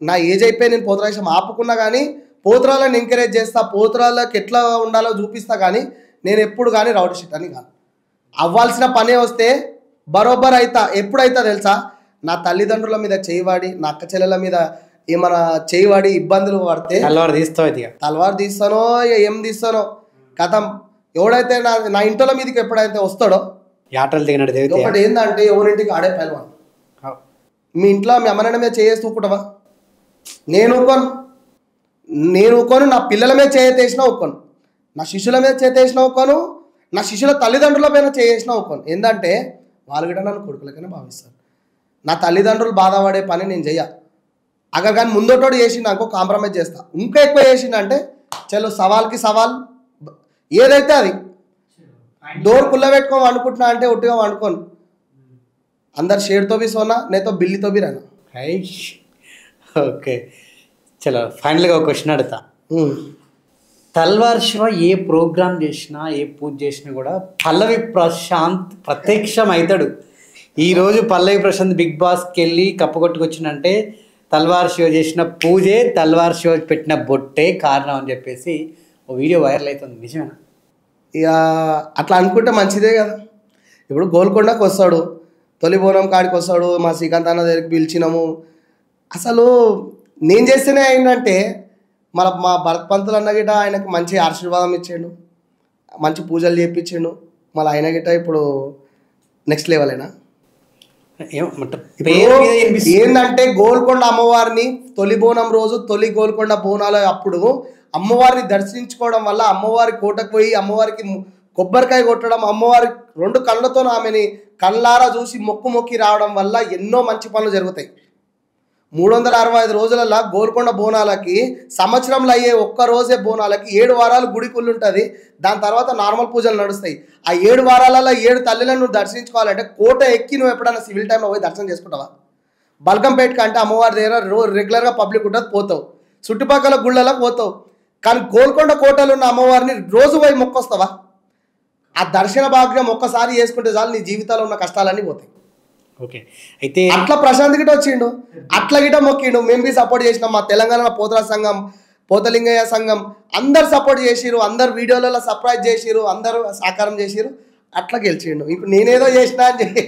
నా ఏజ్ అయిపోయి నేను పోతరాజం ఆపుకున్నా కానీ పోతురాలను ఎంకరేజ్ చేస్తా, పోతురాళ్ళకి ఎట్లా ఉండాలో చూపిస్తా, కానీ నేను ఎప్పుడు కానీ రౌడీ షీటర్ని కాను. అవ్వాల్సిన పనే వస్తే బరోబర్ అవుతా. ఎప్పుడైతా తెలుసా, నా తల్లిదండ్రుల మీద చేయవాడి, నా అక్క చెల్లెల మీద ఏమైనా చేయవాడి ఇబ్బందులు పడితే తల్వార్ తీస్తావు ఇక. తలవారు తీస్తానో ఇక ఏం తీస్తానో కథం. ఎవడైతే నా ఇంట్లో మీదకి ఎప్పుడైతే వస్తాడో, యాటలు దిగినట్టు దిగితే ఒకటి ఏంటంటే ఎవరింటికి ఆడే పైల్వాన్. మీ ఇంట్లో మీ అమ్మనాన్న మీద చేసి ఊకుంటావా? నేను ఊకోను, నా పిల్లల మీద చేయతేసినా ఊకోను, నా శిష్యుల మీద చేతేసినా ఊకోను, నా శిష్యుల తల్లిదండ్రుల మీద చేసినా ఊకోను. ఏంటంటే వాళ్ళు కూడా నన్ను కొడుకులకనే భావిస్తారు. నా తల్లిదండ్రులు బాధపడే పని నేను చెయ్య. అక్కడ కానీ ముందోటోడు చేసిండు అనుకో కాంప్రమైజ్ చేస్తా. ఇంకా ఎక్కువ చేసిండంటే చలో సవాల్కి సవాల్, ఏదైతే అది. డోర్ కుల్ల పెట్టుకొని వండుకుంటున్నా అంటే ఒట్టిగా వండుకోను. అందరు షేడ్తో బి సోనా, నేతో బిల్లితో బి రానా. ఓకే, చలో ఫైనల్గా ఒక క్వశ్చన్ అడుగుతా. తల్వార్ శివ ఏ ప్రోగ్రామ్ చేసినా, ఏ పూజ చేసినా కూడా పల్లవి ప్రశాంత్ ప్రత్యక్షం అవుతాడు. ఈరోజు పల్లవి ప్రశాంత్ బిగ్ బాస్కి వెళ్ళి కప్పు కొట్టుకొచ్చిందంటే తల్వార్ శివ చేసిన పూజే, తల్వార్ శివ పెట్టిన బొట్టే కారణం అని చెప్పేసి ఓ వీడియో వైరల్ అవుతుంది. నిజమేనా? ఇక అట్లా అనుకుంటే మంచిదే కదా. ఇప్పుడు గోల్కొండకు వస్తాడు, తొలి బోనం కాడికి వస్తాడు, మా శ్రీకాంత్ అన్న దగ్గరికి పిలిచినాము. అసలు నేను చేస్తేనే అయిందంటే మా భరత్ పంతులు అన్న గిట ఆయనకు మంచి ఆశీర్వాదం ఇచ్చాడు, మంచి పూజలు చేయించాడు. మళ్ళీ ఆయన గిట ఇప్పుడు నెక్స్ట్ లెవెల్ అయినా. ఏంటంటే గోల్కొండ అమ్మవారిని తొలి బోనం రోజు, తొలి గోల్కొండ బోనాల అప్పుడు అమ్మవారిని దర్శించుకోవడం వల్ల, అమ్మవారి కోటకు పోయి అమ్మవారికి కొబ్బరికాయ కొట్టడం, అమ్మవారి 2 కళ్ళతో ఆమెని కళ్ళారా చూసి మొక్కి రావడం వల్ల ఎన్నో మంచి పనులు జరుగుతాయి. 365 రోజులలో గోల్కొండ బోనాలకి, సంవత్సరంలో అయ్యే ఒక్క రోజే బోనాలకి 7 వారాలు గుడి కుళ్ళుంటుంది. దాని తర్వాత నార్మల్ పూజలు నడుస్తాయి. ఆ 7 వారాలలో 7 తల్లిలను నువ్వు దర్శించుకోవాలంటే కోట ఎక్కి నువ్వు ఎప్పుడైనా సివిల్ టైంలో పోయి దర్శనం చేసుకుంటావా? బల్కంపేట అంటే అమ్మవారి దగ్గర రెగ్యులర్గా పబ్లిక్ ఉంటుంది, పోతావు. చుట్టుపక్కల గుళ్ళలో పోతావు. కానీ గోల్కొండ కోటలో ఉన్న అమ్మవారిని రోజు పోయి మొక్కొస్తావా? ఆ దర్శన భాగ్యం ఒక్కసారి చేసుకుంటే చాలు, నీ జీవితాల్లో ఉన్న కష్టాలన్నీ పోతాయి. ఓకే, అయితే అట్లా ప్రశాంత్ గిట వచ్చిండు, అట్లా గిట మొక్కిండు. మేము బి సపోర్ట్ చేసినాం. మా తెలంగాణ పోతరా సంఘం, పోతలింగయ్య సంఘం అందరు సపోర్ట్ చేసిరు, అందరు వీడియోలలో సర్ప్రైజ్ చేసిరు, అందరూ సహకారం చేసిరు. అట్లా గెలిచిండు. ఇప్పుడు నేనేదో చేసినా అని చెప్పి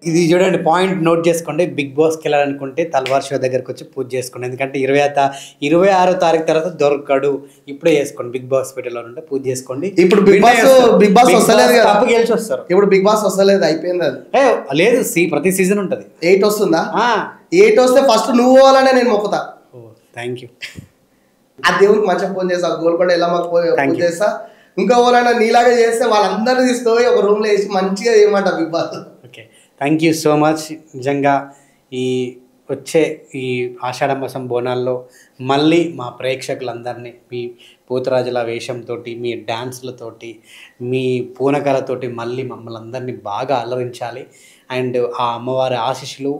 ఇది చూడండి, పాయింట్ నోట్ చేసుకోండి. బిగ్ బాస్కి వెళ్ళాలనుకుంటే తల్వార్ శివ దగ్గరకు వచ్చి పూజ చేసుకోండి. ఎందుకంటే 26వ తారీఖు తర్వాత దొరకడు. ఇప్పుడే చేసుకోండి, బిగ్ బాస్ పెట్టెలో ఉంటే పూజ చేసుకోండి. ఇప్పుడు బిగ్ బాస్ వస్తలేదు కదా, గెలిచి వస్తారు. ఇప్పుడు బిగ్ బాస్ వస్తలేదు, అయిపోయింది అది. లేదు, ప్రతి సీజన్ ఉంటుంది. 8 వస్తుందా? 8 వస్తే ఫస్ట్ నువ్వు పోవాలనే నేను మొక్కుతా. Thank you. ఆ దేవునికి మంచిగా ఫోన్ చేస్తా, గోల్కొండ ఎలా మాకు ఫోన్ చేస్తా. ఇంకా వాళ్ళైనా నీలాగా చేస్తే వాళ్ళందరినీ తీసుకుపోయి ఒక రూమ్లో వేసి మంచిగా చేయమంట big boss. Okay, thank you so much. నిజంగా వచ్చే ఈ ఆషాఢ మాసం బోనాల్లో మళ్ళీ మా ప్రేక్షకులందరినీ మీ పోతురాజుల వేషంతో, మీ డ్యాన్స్లతోటి, మీ పూనకాలతోటి మళ్ళీ మమ్మల్ని అందరినీ బాగా అలరించాలి. అండ్ ఆ అమ్మవారి ఆశీస్సులు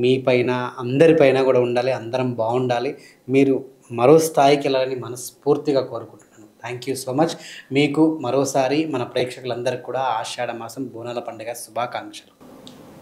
మీ పైన, అందరిపైన కూడా ఉండాలి. అందరం బాగుండాలి. మీరు మరో స్థాయికి వెళ్ళాలని మనస్ఫూర్తిగా కోరుకుంటున్నాను. Thank you so much. మీకు మరోసారి మన ప్రేక్షకులందరికీ కూడా ఆషాఢ మాసం బోనాల పండుగ శుభాకాంక్షలు.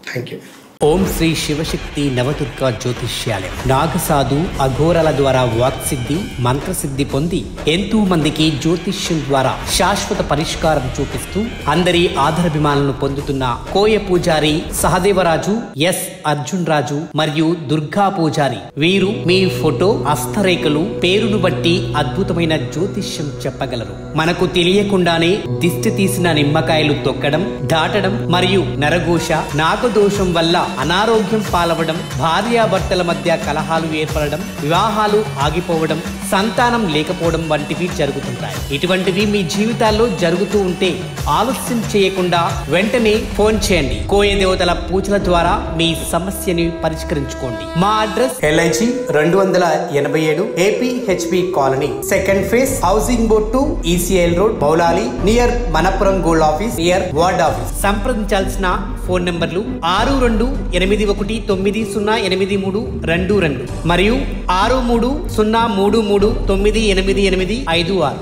Thank you. ఓం శ్రీ శివశక్తి నవదుర్గా జ్యోతిష్యాలయం. నాగసాధు అఘోరాల ద్వారా వాక్సిద్ధి, మంత్రసిద్ధి పొంది ఎంతో మందికి జ్యోతిష్యం ద్వారా శాశ్వత పరిష్కారం చూపిస్తూ అందరి ఆదరాభిమానాలను పొందుతున్న కోయ పూజారి సహదేవరాజు, ఎస్ అర్జున్ రాజు మరియు దుర్గా పూజారి. వీరు మీ ఫోటో, హస్తరేఖలు, పేరును బట్టి అద్భుతమైన జ్యోతిష్యం చెప్పగలరు. మనకు తెలియకుండానే దిష్టి తీసిన నిమ్మకాయలు తొక్కడం, దాటడం మరియు నరఘోష, నాగదోషం వల్ల అనారోగ్యం పాలవడం, భార్యాభర్తల మధ్య కలహాలు ఏర్పడడం, వివాహాలు ఆగిపోవడం, సంతానం లేకపోవడం వంటివి జరుగుతుంటాయి. ఇటువంటివి మీ జీవితాల్లో జరుగుతూ ఉంటే ఆలస్యం చేయకుండా వెంటనే ఫోన్ చేయండి. కోయ దేవతల పూజల ద్వారా మీ సమస్యని పరిష్కరించుకోండి. మా address LIG 287 APHP colony, second phase, housing board 2, ECL road, Boulali, near Manappuram gold office, near ward office. సంప్రదించాల్సిన ఫోన్ నంబర్లు 6381908322 మరియు 6303398856.